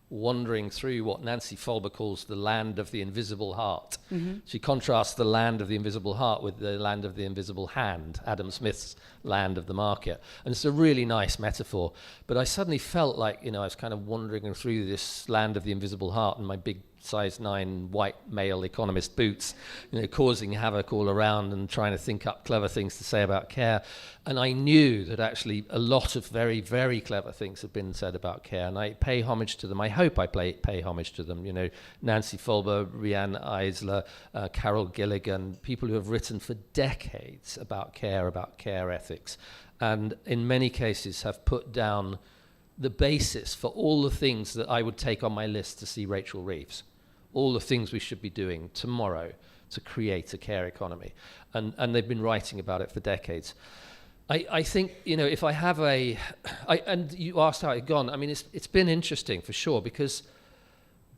wandering through what Nancy Folber calls the land of the invisible heart. Mm-hmm. She contrasts the land of the invisible heart with the land of the invisible hand, Adam Smith's land of the market. And it's a really nice metaphor. But I suddenly felt like, I was kind of wandering through this land of the invisible heart in my big size 9 white male economist boots, causing havoc all around and trying to think up clever things to say about care. And I knew that actually a lot of very, very clever things had been said about care, and I pay homage to them. I hope I pay homage to them. Nancy Folber, Rianne Eisler, Carol Gilligan, people who have written for decades about care ethics, and in many cases have put down the basis for all the things that I would take on my list to see Rachel Reeves. All the things we should be doing tomorrow to create a care economy. And they've been writing about it for decades. I think, if I have and you asked how it had gone, it's been interesting for sure, because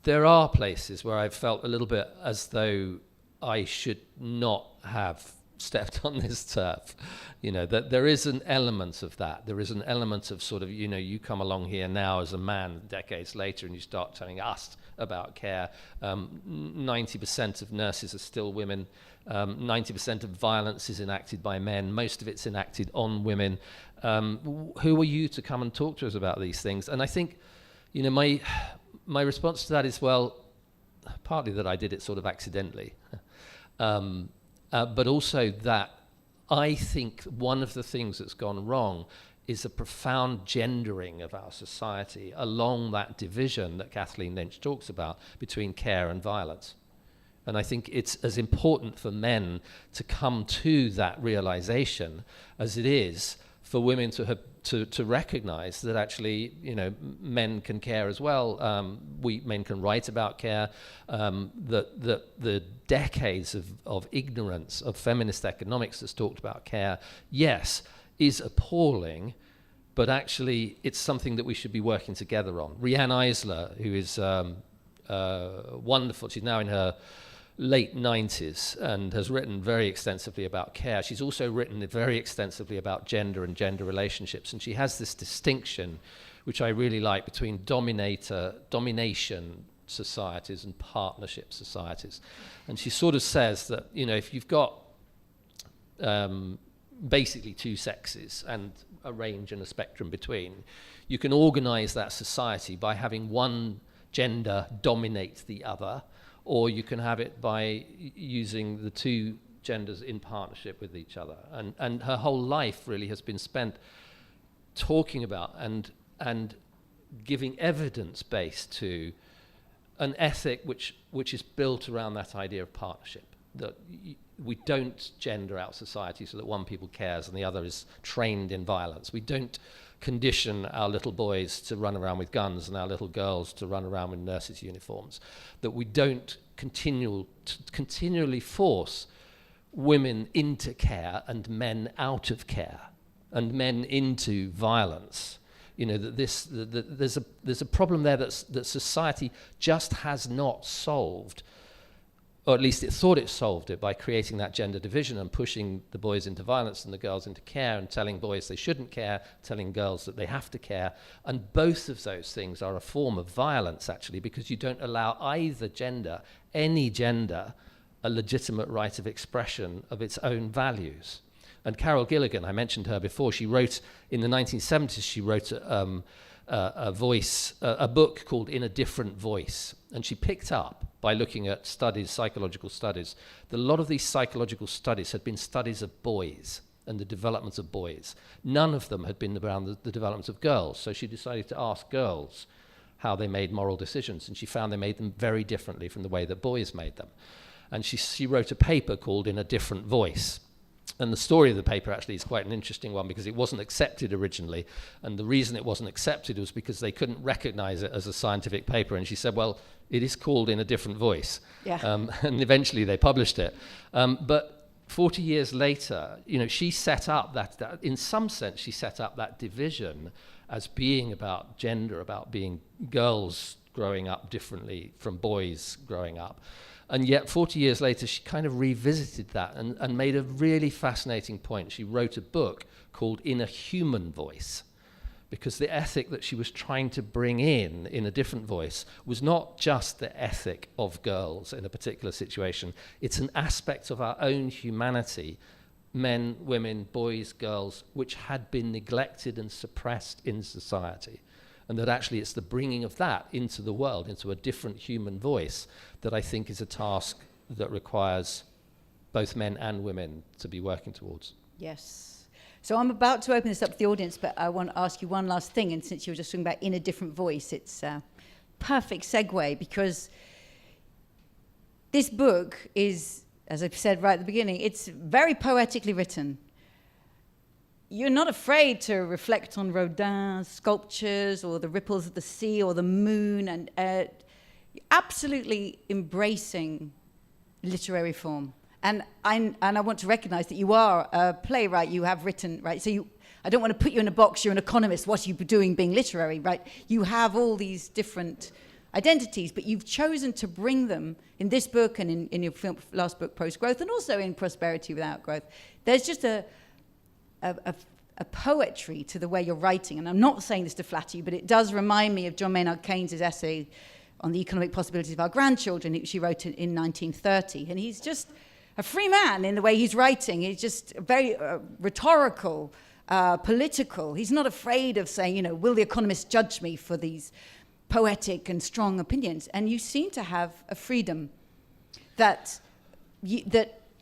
there are places where I've felt a little bit as though I should not have stepped on this turf. That there is an element of that. There is an element of sort of, you come along here now as a man decades later and you start telling us about care. 90% of nurses are still women. 90% of violence is enacted by men. Most of it's enacted on women. Who are you to come and talk to us about these things? And I think, my response to that is, well, partly that I did it sort of accidentally. But also that I think one of the things that's gone wrong is a profound gendering of our society along that division that Kathleen Lynch talks about between care and violence. And I think it's as important for men to come to that realization as it is for women to recognize that actually, men can care as well. Men can write about care. That the decades of ignorance of feminist economics that's talked about care, yes, is appalling, but actually it's something that we should be working together on. Rianne Eisler, who is wonderful, she's now in her late 90s and has written very extensively about care. She's also written very extensively about gender and gender relationships, and she has this distinction, which I really like, between domination societies and partnership societies. And she sort of says that, if you've got basically two sexes and a range and a spectrum between, you can organize that society by having one gender dominate the other, or you can have it by using the two genders in partnership with each other. And her whole life really has been spent talking about and giving evidence base to an ethic which is built around that idea of partnership, that we don't gender out society so that one people cares and the other is trained in violence. We don't condition our little boys to run around with guns and our little girls to run around with nurses' uniforms. That we don't continually force women into care and men out of care and men into violence. That there's a problem there that society just has not solved, or at least it thought it solved it by creating that gender division and pushing the boys into violence and the girls into care and telling boys they shouldn't care, telling girls that they have to care. And both of those things are a form of violence, actually, because you don't allow either gender, any gender, a legitimate right of expression of its own values. And Carol Gilligan, I mentioned her before, she wrote, in the 1970s, she wrote a book called In a Different Voice. And she picked up, by looking at studies, psychological studies, that a lot of these psychological studies had been studies of boys and the development of boys. None of them had been around the development of girls. So she decided to ask girls how they made moral decisions. And she found they made them very differently from the way that boys made them. And she wrote a paper called In a Different Voice. And the story of the paper actually is quite an interesting one, because it wasn't accepted originally. And the reason it wasn't accepted was because they couldn't recognize it as a scientific paper. And she said, well, it is called In a Different Voice. Yeah. And eventually they published it. But 40 years later, she set up that, in some sense, she set up that division as being about gender, about being girls growing up differently from boys growing up. And yet 40 years later, she kind of revisited that and made a really fascinating point. She wrote a book called In a Human Voice, because the ethic that she was trying to bring in a different voice was not just the ethic of girls in a particular situation. It's an aspect of our own humanity, men, women, boys, girls, which had been neglected and suppressed in society. And that actually it's the bringing of that into the world, into a different human voice, that I think is a task that requires both men and women to be working towards. Yes. So I'm about to open this up to the audience, but I want to ask you one last thing. And since you were just talking about in a different voice, it's a perfect segue, because this book is, as I've said right at the beginning, it's very poetically written. You're not afraid to reflect on Rodin's sculptures or the ripples of the sea or the moon, and absolutely embracing literary form. And I want to recognize that you are a playwright. You have written, right? So I don't want to put you in a box. You're an economist. What are you doing being literary, right? You have all these different identities, but you've chosen to bring them in this book and in your last book, Post-Growth, and also in Prosperity Without Growth. There's just a poetry to the way you're writing. And I'm not saying this to flatter you, but it does remind me of John Maynard Keynes' essay on the economic possibilities of our grandchildren, which she wrote in 1930. And he's just a free man in the way he's writing. He's just very rhetorical, political. He's not afraid of saying, will the economists judge me for these poetic and strong opinions? And you seem to have a freedom that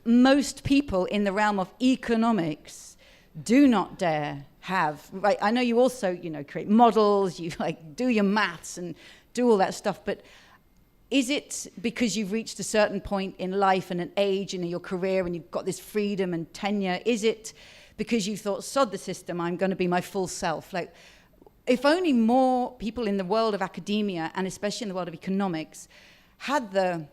most people in the realm of economics do not dare have. Right? I know you also, create models, you do your maths and do all that stuff, but is it because you've reached a certain point in life and an age in your career and you've got this freedom and tenure? Is it because you thought, sod the system, I'm going to be my full self? If only more people in the world of academia, and especially in the world of economics, had the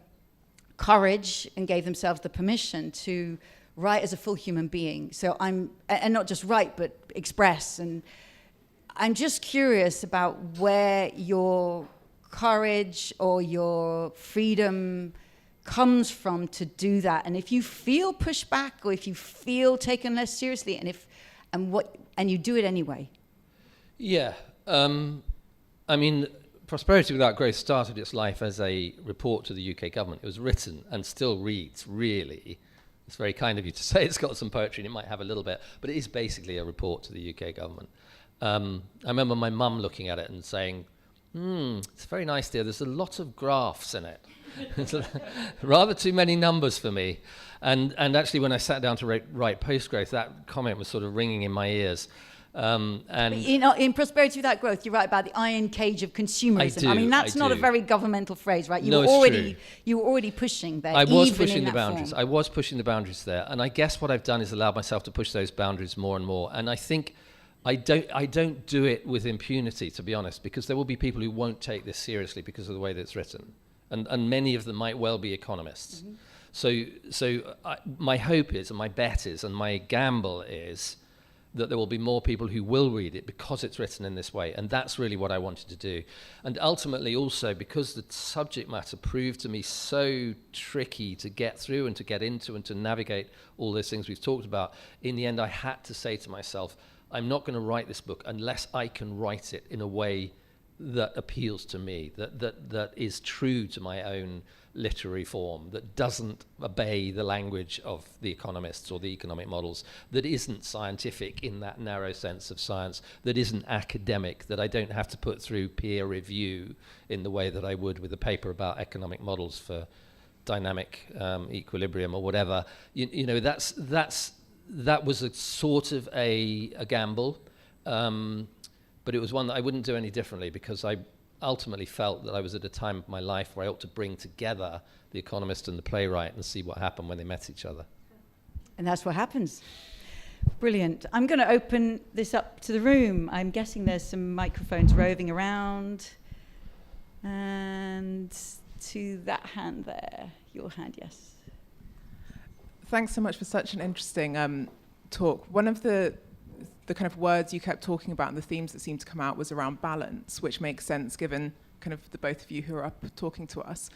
courage and gave themselves the permission to write as a full human being. And not just write, but express. And I'm just curious about where your courage or your freedom comes from to do that, and if you feel pushed back or if you feel taken less seriously, and you do it anyway. Yeah, I mean, Prosperity Without Growth started its life as a report to the UK government. It was written and still reads, really. It's very kind of you to say it's got some poetry, and it might have a little bit, but it is basically a report to the UK government. I remember my mum looking at it and saying, it's very nice, dear. There's a lot of graphs in it. Rather too many numbers for me. And actually, when I sat down to write Post-Growth, that comment was sort of ringing in my ears. And in Prosperity Without Growth, you write about the iron cage of consumerism. I mean, that's not a very governmental phrase, right? You were already pushing there. I was pushing the boundaries. Form. I was pushing the boundaries there. And I guess what I've done is allowed myself to push those boundaries more and more. And I think I don't do it with impunity, to be honest, because there will be people who won't take this seriously because of the way that it's written. And many of them might well be economists. Mm-hmm. My hope is, and my bet is, and my gamble is that there will be more people who will read it because it's written in this way. And that's really what I wanted to do. And ultimately also, because the subject matter proved to me so tricky to get through and to get into and to navigate all those things we've talked about, in the end I had to say to myself, I'm not going to write this book unless I can write it in a way that appeals to me, that is true to my own literary form, that doesn't obey the language of the economists or the economic models, that isn't scientific in that narrow sense of science, that isn't academic, that I don't have to put through peer review in the way that I would with a paper about economic models for dynamic equilibrium or whatever. That was a sort of a gamble, but it was one that I wouldn't do any differently, because I ultimately felt that I was at a time of my life where I ought to bring together the economist and the playwright and see what happened when they met each other. And that's what happens. Brilliant. I'm going to open this up to the room. I'm guessing there's some microphones roving around. And to that hand there, your hand, yes. Thanks so much for such an interesting talk. One of the the kind of words you kept talking about and the themes that seemed to come out was around balance, which makes sense given kind of the both of you who are up talking to us.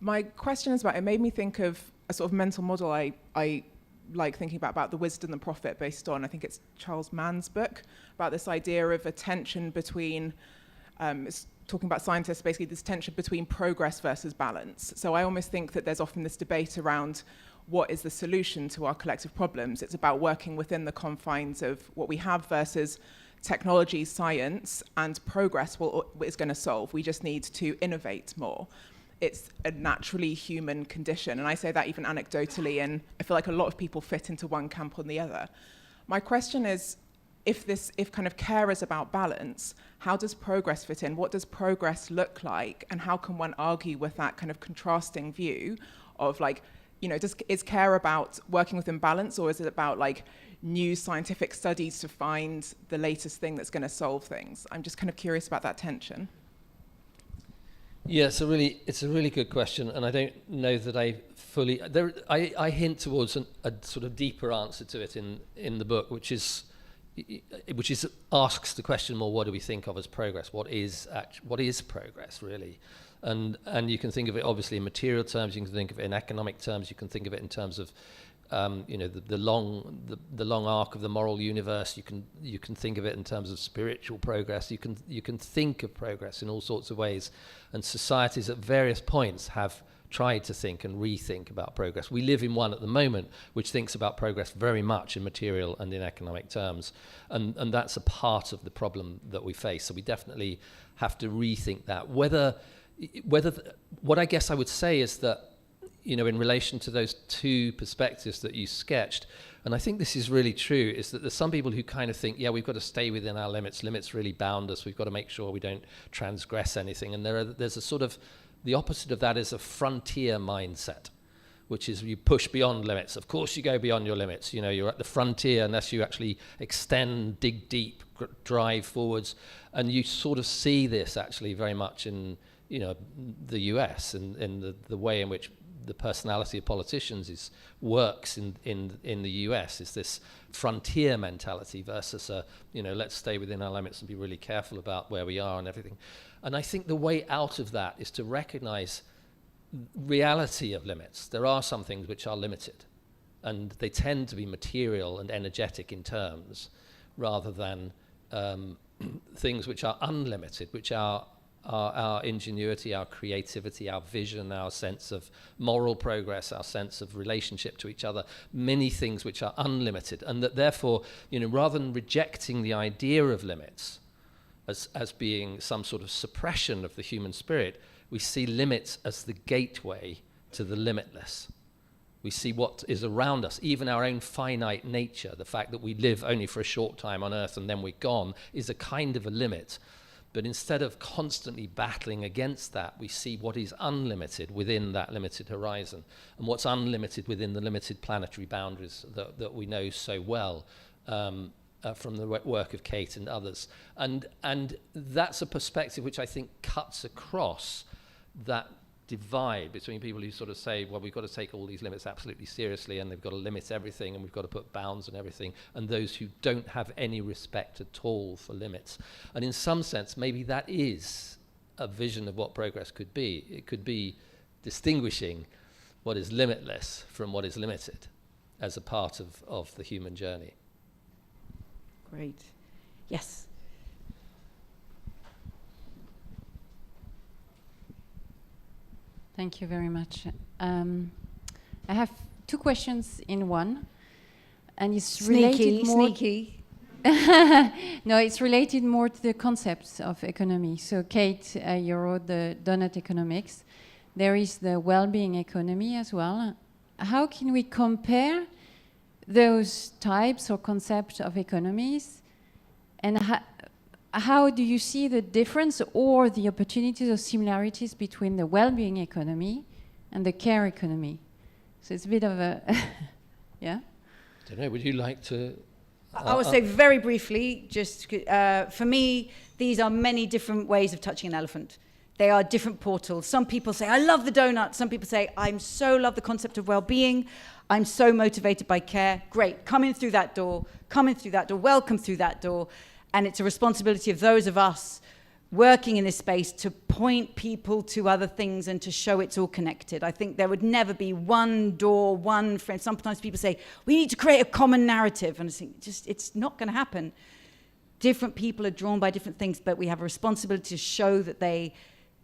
My question is about, it made me think of a sort of mental model I like thinking about the wisdom and the prophet, based on, I think it's Charles Mann's book, about this idea of a tension between, it's talking about scientists, basically this tension between progress versus balance. So I almost think that there's often this debate around what is the solution to our collective problems. It's about working within the confines of what we have versus technology, science, and progress is going to solve. We just need to innovate more. It's a naturally human condition. And I say that even anecdotally, and I feel like a lot of people fit into one camp or the other. My question is, if kind of care is about balance, how does progress fit in? What does progress look like? And how can one argue with that kind of contrasting view of like, you know, is care about working within balance, or is it about like new scientific studies to find the latest thing that's going to solve things? I'm just kind of curious about that tension. Yeah, it's a really good question, and I don't know that I fully. I hint towards a sort of deeper answer to it in the book, which is asks the question more: what do we think of as progress? What is progress really? And you can think of it obviously in material terms. You can think of it in economic terms. You can think of it in terms of the long arc of the moral universe. You can think of it in terms of spiritual progress. You can think of progress in all sorts of ways, and societies at various points have tried to think and rethink about progress. We live in one at the moment which thinks about progress very much in material and in economic terms, and that's a part of the problem that we face. So we definitely have to rethink that. What I guess I would say is that, you know, in relation to those two perspectives that you sketched, and I think this is really true, is that there's some people who kind of think, yeah, we've got to stay within our limits. Limits really bound us. We've got to make sure we don't transgress anything. And there's a sort of, the opposite of that is a frontier mindset, which is you push beyond limits. Of course you go beyond your limits. You know, you're at the frontier unless you actually extend, dig deep, drive forwards. And you sort of see this actually very much in, you know, the US and in the way in which the personality of politicians works in the US is this frontier mentality versus let's stay within our limits and be really careful about where we are and everything. And I think the way out of that is to recognize reality of limits. There are some things which are limited, and they tend to be material and energetic in terms, rather than things which are unlimited, which are our ingenuity, our creativity, our vision, our sense of moral progress, our sense of relationship to each other, many things which are unlimited. And that therefore, you know, rather than rejecting the idea of limits as being some sort of suppression of the human spirit, we see limits as the gateway to the limitless. We see what is around us, even our own finite nature, the fact that we live only for a short time on Earth and then we're gone, is a kind of a limit. But instead of constantly battling against that, we see what is unlimited within that limited horizon, and what's unlimited within the limited planetary boundaries that we know so well from the work of Kate and others. And that's a perspective which I think cuts across that divide between people who sort of say, well, we've got to take all these limits absolutely seriously, and they've got to limit everything, and we've got to put bounds on everything, and those who don't have any respect at all for limits. And in some sense, maybe that is a vision of what progress could be. It could be distinguishing what is limitless from what is limited as a part of the human journey. Great. Yes. Thank you very much. I have two questions in one, and it's related more. Sneaky. No, it's related more to the concepts of economy. So, Kate, you wrote the Donut Economics. There is the well-being economy as well. How can we compare those types or concepts of economies, and how do you see the difference or the opportunities or similarities between the well-being economy and the care economy? So it's a bit of a, yeah? I don't know, would you like to? I would say very briefly, just for me, these are many different ways of touching an elephant. They are different portals. Some people say, I love the donut. Some people say, I'm so love the concept of well-being. I'm so motivated by care. Great, come in through that door. coming through that door, welcome through that door. And it's a responsibility of those of us working in this space to point people to other things and to show it's all connected. I think there would never be one door, one frame. Sometimes people say, we need to create a common narrative. And I think it's not going to happen. Different people are drawn by different things, but we have a responsibility to show that they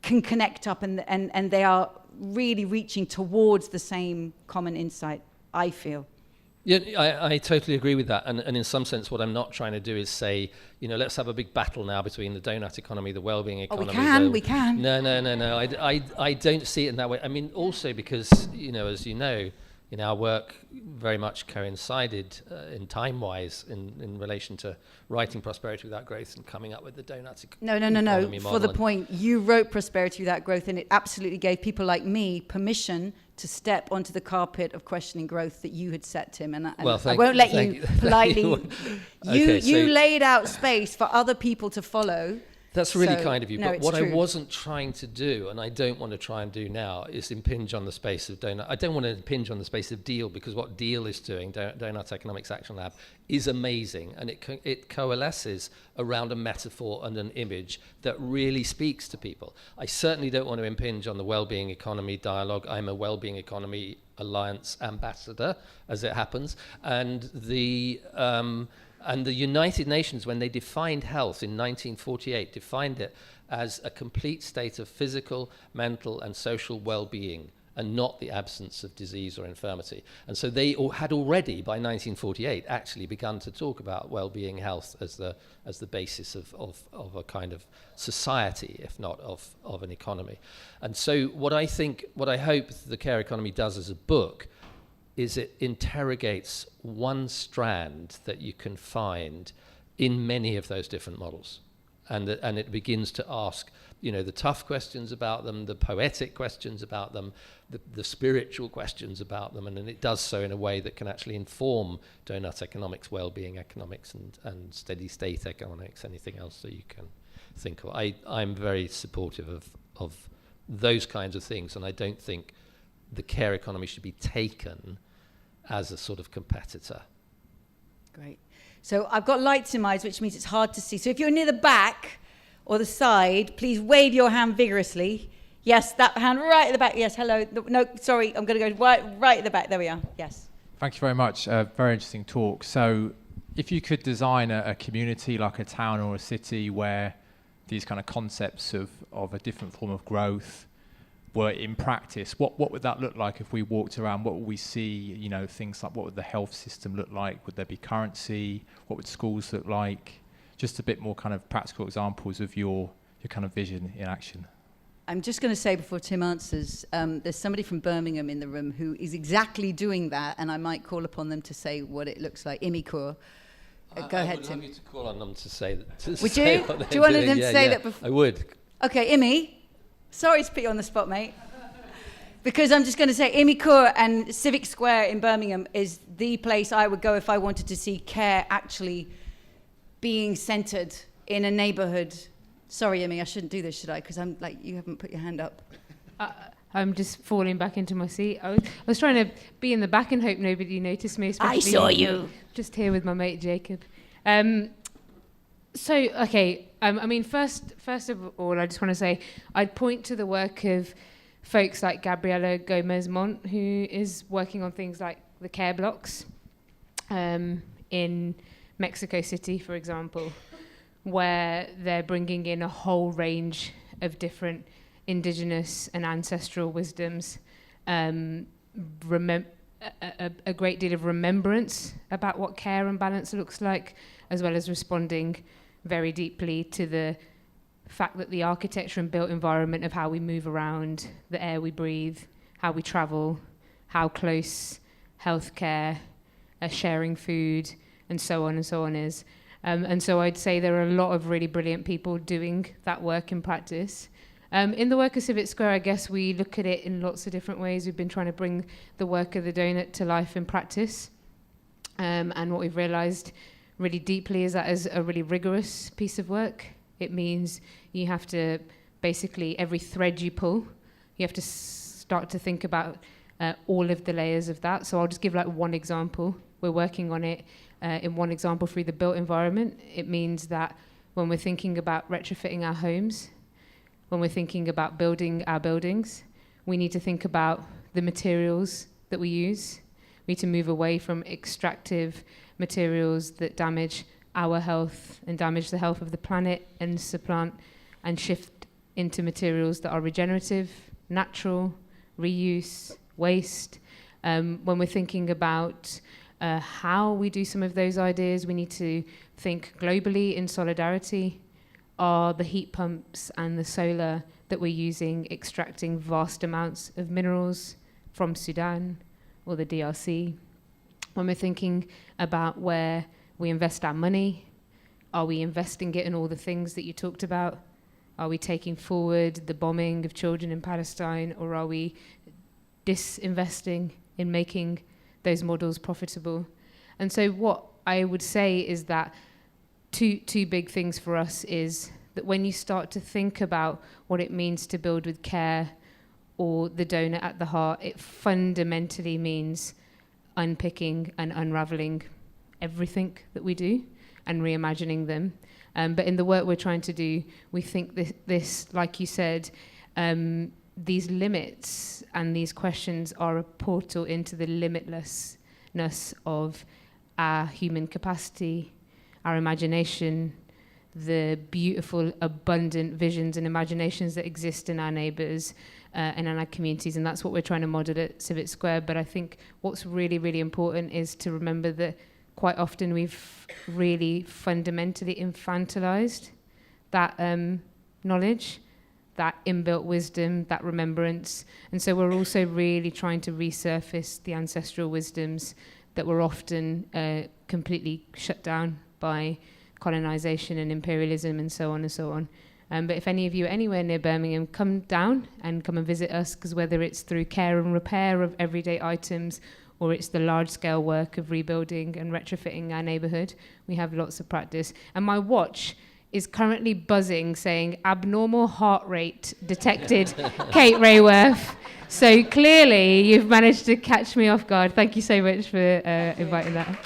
can connect up and they are really reaching towards the same common insight, I feel. Yeah, I totally agree with that. And in some sense, what I'm not trying to do is say, let's have a big battle now between the donut economy, the well-being economy. We can. No. I don't see it in that way. I mean, also because, as you know, our work very much coincided in time-wise in relation to writing Prosperity Without Growth and coming up with the donut economy model. For the point, you wrote Prosperity Without Growth, and it absolutely gave people like me permission to step onto the carpet of questioning growth that you had set, Tim. And I won't let you politely... You laid out space for other people to follow. That's really kind of you. No, but what true. I wasn't trying to do, and I don't want to try and do now, is impinge on the space of donut. I don't want to impinge on the space of Deal, because what Deal is doing, Donut Economics Action Lab, is amazing. And it coalesces around a metaphor and an image that really speaks to people. I certainly don't want to impinge on the well-being economy dialogue. I'm a well-being economy alliance ambassador, as it happens. And the United Nations, when they defined health in 1948, defined it as a complete state of physical, mental, and social well-being, and not the absence of disease or infirmity. And so they had already, by 1948, actually begun to talk about well-being health as the basis of a kind of society, if not of an economy. And so what I hope the Care Economy does as a book is it interrogates one strand that you can find in many of those different models. And it begins to ask, the tough questions about them, the poetic questions about them, the spiritual questions about them, and then it does so in a way that can actually inform donut economics, well-being economics, and steady state economics, anything else that you can think of. I'm very supportive of those kinds of things, and I don't think the care economy should be taken as a sort of competitor. Great. So I've got lights in my eyes, which means it's hard to see. So if you're near the back or the side, please wave your hand vigorously. Yes, that hand right at the back. Yes, hello. No, sorry, I'm going to go right at the back. There we are. Yes. Thank you very much. Very interesting talk. So if you could design a community like a town or a city where these kind of concepts of a different form of growth were in practice, what would that look like if we walked around? What would we see? Things like, what would the health system look like? Would there be currency? What would schools look like? Just a bit more kind of practical examples of your kind of vision in action. I'm just going to say before Tim answers, there's somebody from Birmingham in the room who is exactly doing that, and I might call upon them to say what it looks like. Imi Kaur. Go ahead, Tim. I would love you to call on them to say that. Would you? Do you want them to say that before? I would. Okay, Imi. Sorry to put you on the spot, mate. Because I'm just going to say Imi Kaur and Civic Square in Birmingham is the place I would go if I wanted to see care actually being centred in a neighbourhood. Sorry, Imi, I shouldn't do this, should I? Because I'm like, you haven't put your hand up. I'm just falling back into my seat. I was trying to be in the back and hope nobody noticed me. I saw you. Just here with my mate Jacob. I mean, first of all, I just want to say I'd point to the work of folks like Gabriela Gomez-Mont, who is working on things like the care blocks in Mexico City, for example, where they're bringing in a whole range of different indigenous and ancestral wisdoms, a great deal of remembrance about what care and balance looks like, as well as responding very deeply to the fact that the architecture and built environment of how we move around, the air we breathe, how we travel, how close healthcare, sharing food, and so on is. And so I'd say there are a lot of really brilliant people doing that work in practice. In the work of Civic Square, I guess we look at it in lots of different ways. We've been trying to bring the work of the donut to life in practice. And what we've realized really deeply is that as a really rigorous piece of work, it means you have to basically, every thread you pull, you have to start to think about all of the layers of that. So I'll just give like one example. we're working on it. In one example, through the built environment, it means that when we're thinking about retrofitting our homes, when we're thinking about building our buildings, we need to think about the materials that we use. We need to move away from extractive materials that damage our health and damage the health of the planet and supplant and shift into materials that are regenerative, natural, reuse, waste. When we're thinking about how we do some of those ideas, we need to think globally in solidarity. Are the heat pumps and the solar that we're using extracting vast amounts of minerals from Sudan or the DRC? When we're thinking about where we invest our money, are we investing it in all the things that you talked about? Are we taking forward the bombing of children in Palestine, or are we disinvesting in making those models profitable? And so what I would say is that two big things for us is that when you start to think about what it means to build with care or the donor at the heart, it fundamentally means unpicking and unraveling everything that we do and reimagining them. But in the work we're trying to do, we think this, like you said, these limits and these questions are a portal into the limitlessness of our human capacity, our imagination, the beautiful, abundant visions and imaginations that exist in our neighbours and in our communities. And that's what we're trying to model at Civic Square. But I think what's really, really important is to remember that quite often we've really fundamentally infantilized that knowledge, that inbuilt wisdom, that remembrance. And so we're also really trying to resurface the ancestral wisdoms that were often completely shut down by colonization and imperialism and so on and so on. But if any of you are anywhere near Birmingham, come down and come and visit us, because whether it's through care and repair of everyday items or it's the large-scale work of rebuilding and retrofitting our neighbourhood, we have lots of practice. And my watch is currently buzzing saying abnormal heart rate detected, Kate Raworth. So clearly you've managed to catch me off guard. Thank you so much for inviting that.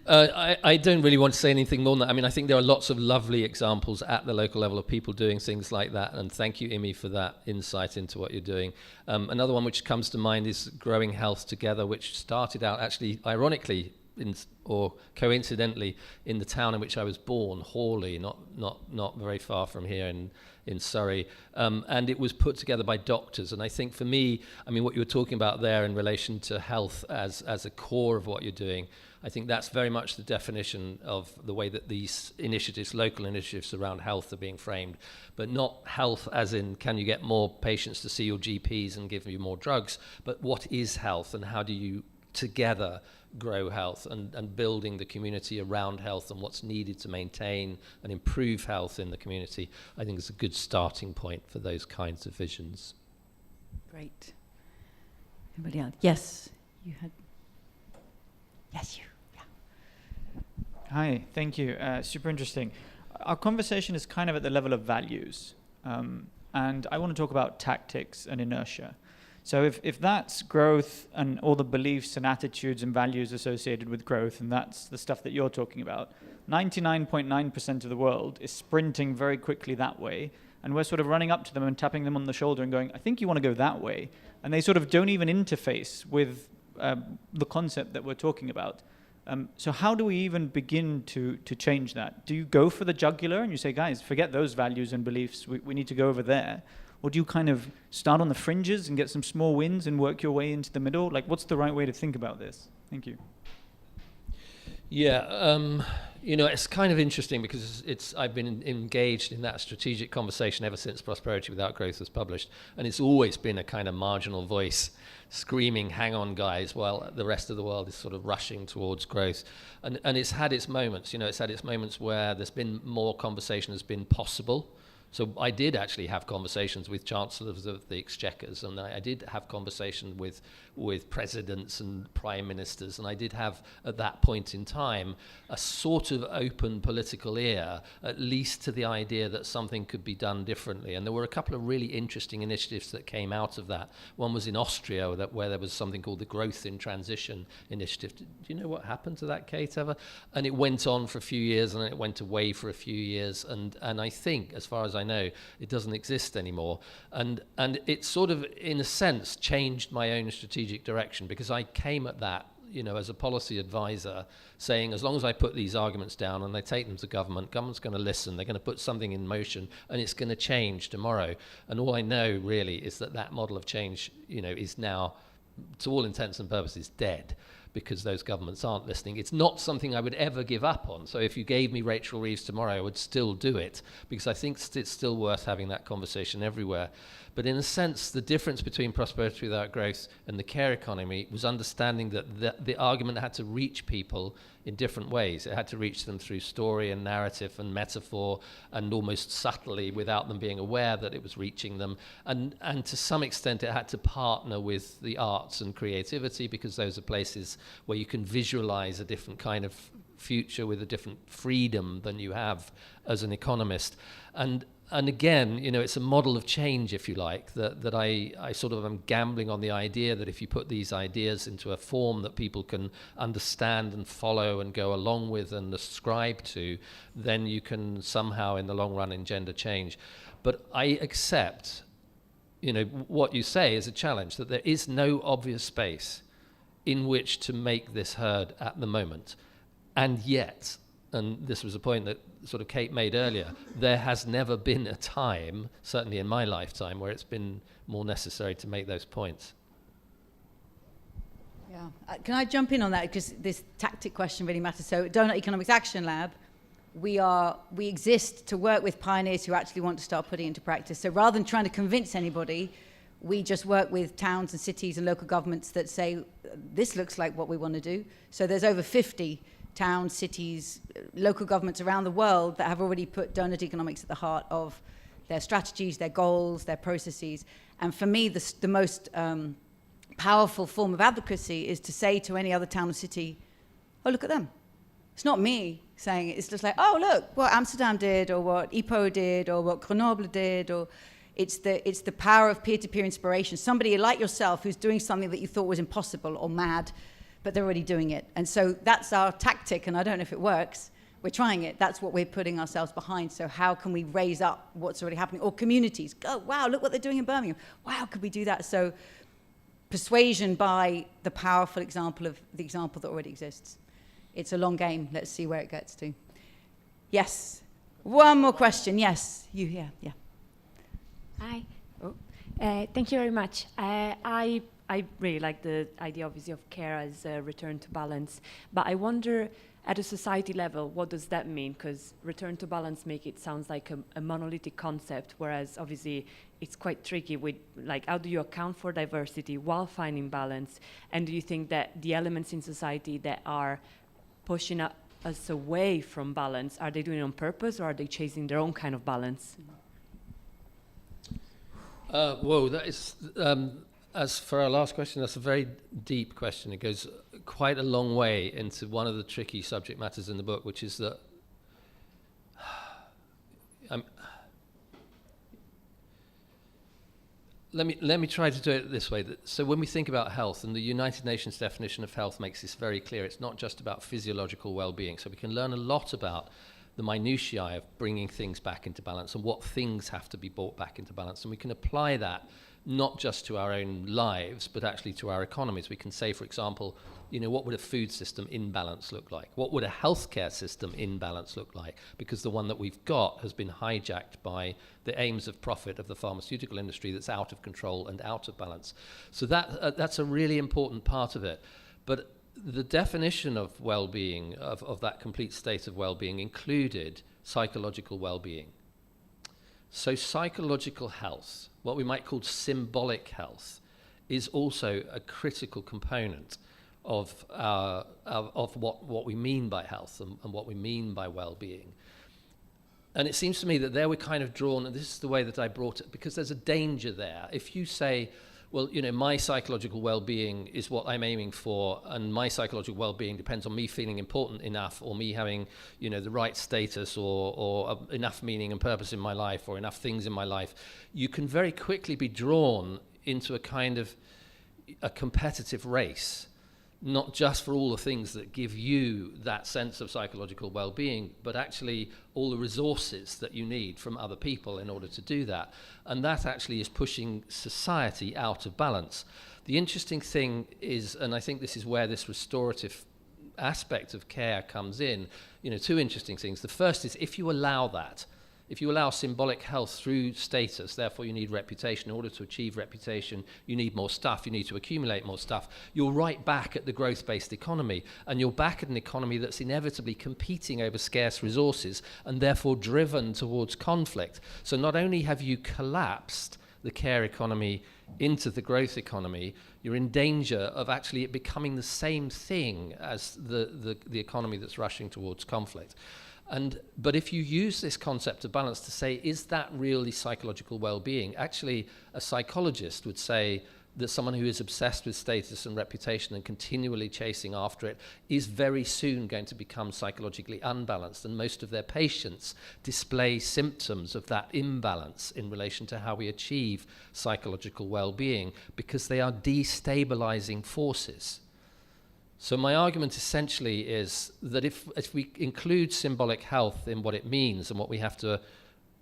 I don't really want to say anything more than that. I mean, I think there are lots of lovely examples at the local level of people doing things like that, and thank you, Imi, for that insight into what you're doing. Another one which comes to mind is Growing Health Together, which started out actually, ironically, or coincidentally, in the town in which I was born, Hawley, not very far from here in Surrey, and it was put together by doctors. And I think for me, I mean, what you were talking about there in relation to health as a core of what you're doing, I think that's very much the definition of the way that these initiatives, local initiatives around health, are being framed, but not health as in can you get more patients to see your GPs and give you more drugs, but what is health and how do you together grow health and building the community around health and what's needed to maintain and improve health in the community, I think is a good starting point for those kinds of visions. Great. Anybody else? Yes, you had. Yes, you. Yeah. Hi, thank you. Super interesting. Our conversation is kind of at the level of values, and I want to talk about tactics and inertia. So if that's growth and all the beliefs and attitudes and values associated with growth, and that's the stuff that you're talking about, 99.9% of the world is sprinting very quickly that way, and we're sort of running up to them and tapping them on the shoulder and going, I think you want to go that way. And they sort of don't even interface with the concept that we're talking about. So how do we even begin to change that? Do you go for the jugular and you say, guys, forget those values and beliefs, we need to go over there? Or do you kind of start on the fringes and get some small wins and work your way into the middle? Like, what's the right way to think about this? Thank you. Yeah, it's kind of interesting because I've been engaged in that strategic conversation ever since Prosperity Without Growth was published, and it's always been a kind of marginal voice screaming, hang on guys, while the rest of the world is sort of rushing towards growth. And it's had its moments, it's had its moments where there's been more conversation has been possible, So I did actually have conversations with chancellors of the exchequers, and I did have conversations with presidents and prime ministers, and I did have, at that point in time, a sort of open political ear, at least to the idea that something could be done differently. And there were a couple of really interesting initiatives that came out of that. One was in Austria, where there was something called the Growth in Transition Initiative. Do you know what happened to that, Kate, ever? And it went on for a few years, and it went away for a few years, and I think, as far as I know, it doesn't exist anymore. And it sort of, in a sense, changed my own strategic direction, because I came at that, as a policy advisor, saying, as long as I put these arguments down and I take them to government's going to listen, they're going to put something in motion, and it's going to change tomorrow. And all I know, really, is that model of change, is now, to all intents and purposes, dead, because those governments aren't listening. It's not something I would ever give up on. So if you gave me Rachel Reeves tomorrow, I would still do it, because I think it's still worth having that conversation everywhere. But in a sense, the difference between prosperity without growth and the care economy was understanding that the argument had to reach people in different ways. It had to reach them through story and narrative and metaphor, and almost subtly, without them being aware that it was reaching them. And to some extent, it had to partner with the arts and creativity, because those are places where you can visualize a different kind of future with a different freedom than you have as an economist. And again, it's a model of change, if you like, that I sort of am gambling on the idea that if you put these ideas into a form that people can understand and follow and go along with and ascribe to, then you can somehow in the long run engender change. But I accept, what you say is a challenge, that there is no obvious space in which to make this heard at the moment. And yet, and this was a point that sort of Kate made earlier, there has never been a time, certainly in my lifetime, where it's been more necessary to make those points. Yeah. Can I jump in on that? Because this tactic question really matters. So at Donut Economics Action Lab, we exist to work with pioneers who actually want to start putting it into practice. So rather than trying to convince anybody, we just work with towns and cities and local governments that say, this looks like what we want to do. So there's over 50 towns, cities, local governments around the world that have already put donut economics at the heart of their strategies, their goals, their processes. And for me, the most powerful form of advocacy is to say to any other town or city, oh, look at them. It's not me saying it. It's just like, oh, look, what Amsterdam did, or what Ipoh did, or what Grenoble did, or it's the power of peer-to-peer inspiration. Somebody like yourself who's doing something that you thought was impossible or mad, but they're already doing it. And so that's our tactic, and I don't know if it works. We're trying it. That's what we're putting ourselves behind. So how can we raise up what's already happening? Or communities, go, wow, look what they're doing in Birmingham. Wow, could we do that? So persuasion by the powerful example of the example that already exists. It's a long game. Let's see where it gets to. Yes. One more question. Yes, you here. Yeah. Hi. Thank you very much. I really like the idea, obviously, of care as a return to balance. But I wonder, at a society level, what does that mean? Because return to balance make it sounds like a monolithic concept, whereas obviously it's quite tricky with, like, how do you account for diversity while finding balance? And do you think that the elements in society that are pushing us away from balance, are they doing it on purpose, or are they chasing their own kind of balance? Whoa, that is... as for our last question, that's a very deep question. It goes quite a long way into one of the tricky subject matters in the book, which is that let me try to do it this way. So when we think about health, and the United Nations definition of health makes this very clear, it's not just about physiological well-being. So we can learn a lot about the minutiae of bringing things back into balance and what things have to be brought back into balance. And we can apply that not just to our own lives, but actually to our economies. We can say, for example, what would a food system in balance look like? What would a healthcare system in balance look like? Because the one that we've got has been hijacked by the aims of profit of the pharmaceutical industry that's out of control and out of balance. So that's a really important part of it. But the definition of well-being, of that complete state of well-being, included psychological well-being. So psychological health, what we might call symbolic health, is also a critical component of what we mean by health and what we mean by well-being. And it seems to me that there we're kind of drawn, and this is the way that I brought it, because there's a danger there. If you say, well, you know, my psychological well-being is what I'm aiming for, and my psychological well-being depends on me feeling important enough, or me having, you know, the right status, or enough meaning and purpose in my life, or enough things in my life, you can very quickly be drawn into a kind of a competitive race, not just for all the things that give you that sense of psychological well-being, but actually all the resources that you need from other people in order to do that. And that actually is pushing society out of balance. The interesting thing is, and I think this is where this restorative aspect of care comes in, you know, two interesting things. The first is, if you allow that, if you allow symbolic health through status, therefore you need reputation. In order to achieve reputation, you need more stuff, you need to accumulate more stuff. You're right back at the growth-based economy, and you're back at an economy that's inevitably competing over scarce resources and therefore driven towards conflict. So not only have you collapsed the care economy into the growth economy, you're in danger of actually it becoming the same thing as the economy that's rushing towards conflict. But if you use this concept of balance to say, is that really psychological well-being? Actually, a psychologist would say that someone who is obsessed with status and reputation and continually chasing after it is very soon going to become psychologically unbalanced, and most of their patients display symptoms of that imbalance in relation to how we achieve psychological well-being, because they are destabilizing forces. So my argument essentially is that if we include symbolic health in what it means and what we have to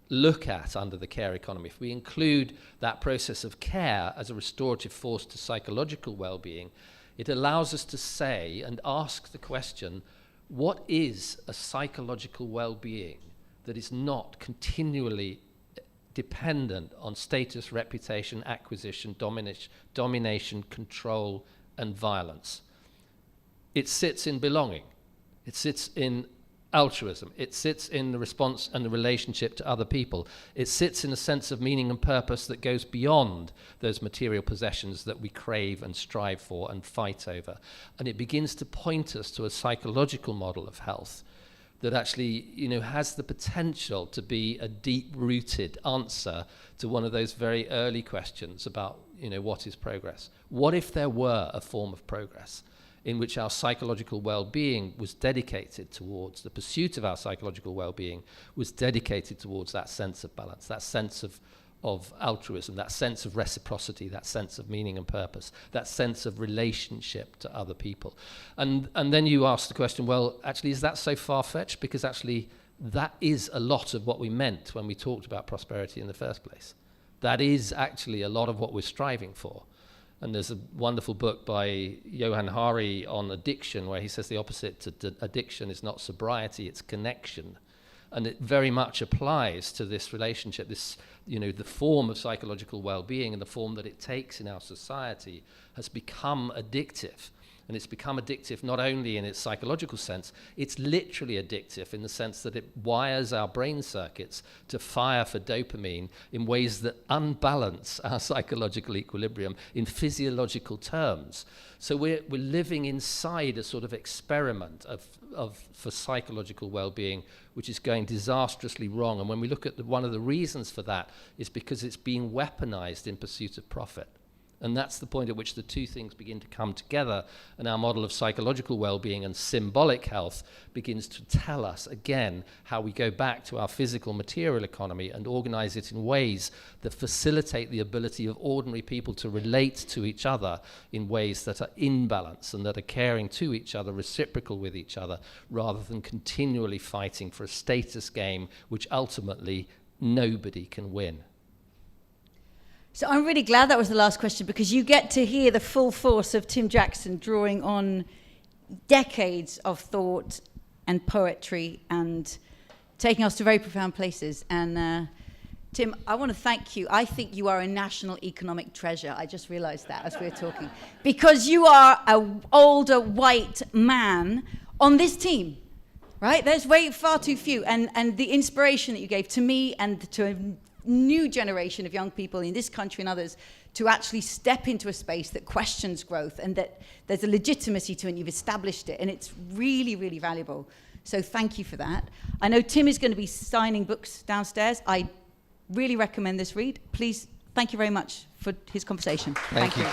look at under the care economy, if we include that process of care as a restorative force to psychological well-being, it allows us to say and ask the question, what is a psychological well-being that is not continually dependent on status, reputation, acquisition, domination, control, and violence? It sits in belonging. It sits in altruism. It sits in the response and the relationship to other people. It sits in a sense of meaning and purpose that goes beyond those material possessions that we crave and strive for and fight over. And it begins to point us to a psychological model of health that actually, you know, has the potential to be a deep-rooted answer to one of those very early questions about, you know, what is progress? What if there were a form of progress in which our psychological well-being was dedicated towards, the pursuit of our psychological well-being was dedicated towards that sense of balance, that sense of altruism, that sense of reciprocity, that sense of meaning and purpose, that sense of relationship to other people. And then you ask the question, well, actually, is that so far-fetched? Because actually, that is a lot of what we meant when we talked about prosperity in the first place. That is actually a lot of what we're striving for. And there's a wonderful book by Johann Hari on addiction, where he says the opposite to addiction is not sobriety, it's connection. And it very much applies to this relationship, this, you know, the form of psychological well-being and the form that it takes in our society has become addictive. And it's become addictive not only in its psychological sense, it's literally addictive in the sense that it wires our brain circuits to fire for dopamine in ways that unbalance our psychological equilibrium in physiological terms. So we're living inside a sort of experiment for psychological well-being, which is going disastrously wrong. And when we look at one of the reasons for that is because it's being weaponized in pursuit of profit. And that's the point at which the two things begin to come together, and our model of psychological well-being and symbolic health begins to tell us again how we go back to our physical material economy and organize it in ways that facilitate the ability of ordinary people to relate to each other in ways that are in balance and that are caring to each other, reciprocal with each other, rather than continually fighting for a status game which ultimately nobody can win. So I'm really glad that was the last question, because you get to hear the full force of Tim Jackson drawing on decades of thought and poetry and taking us to very profound places. And Tim, I want to thank you. I think you are a national economic treasure. I just realized that as we were talking. Because you are an older white man on this team, right? There's far too few. And the inspiration that you gave to me and to a new generation of young people in this country and others to actually step into a space that questions growth and that there's a legitimacy to it and you've established it, and it's really, really valuable. So thank you for that. I know Tim is going to be signing books downstairs. I really recommend this read. Please, thank you very much for his conversation. Thank you.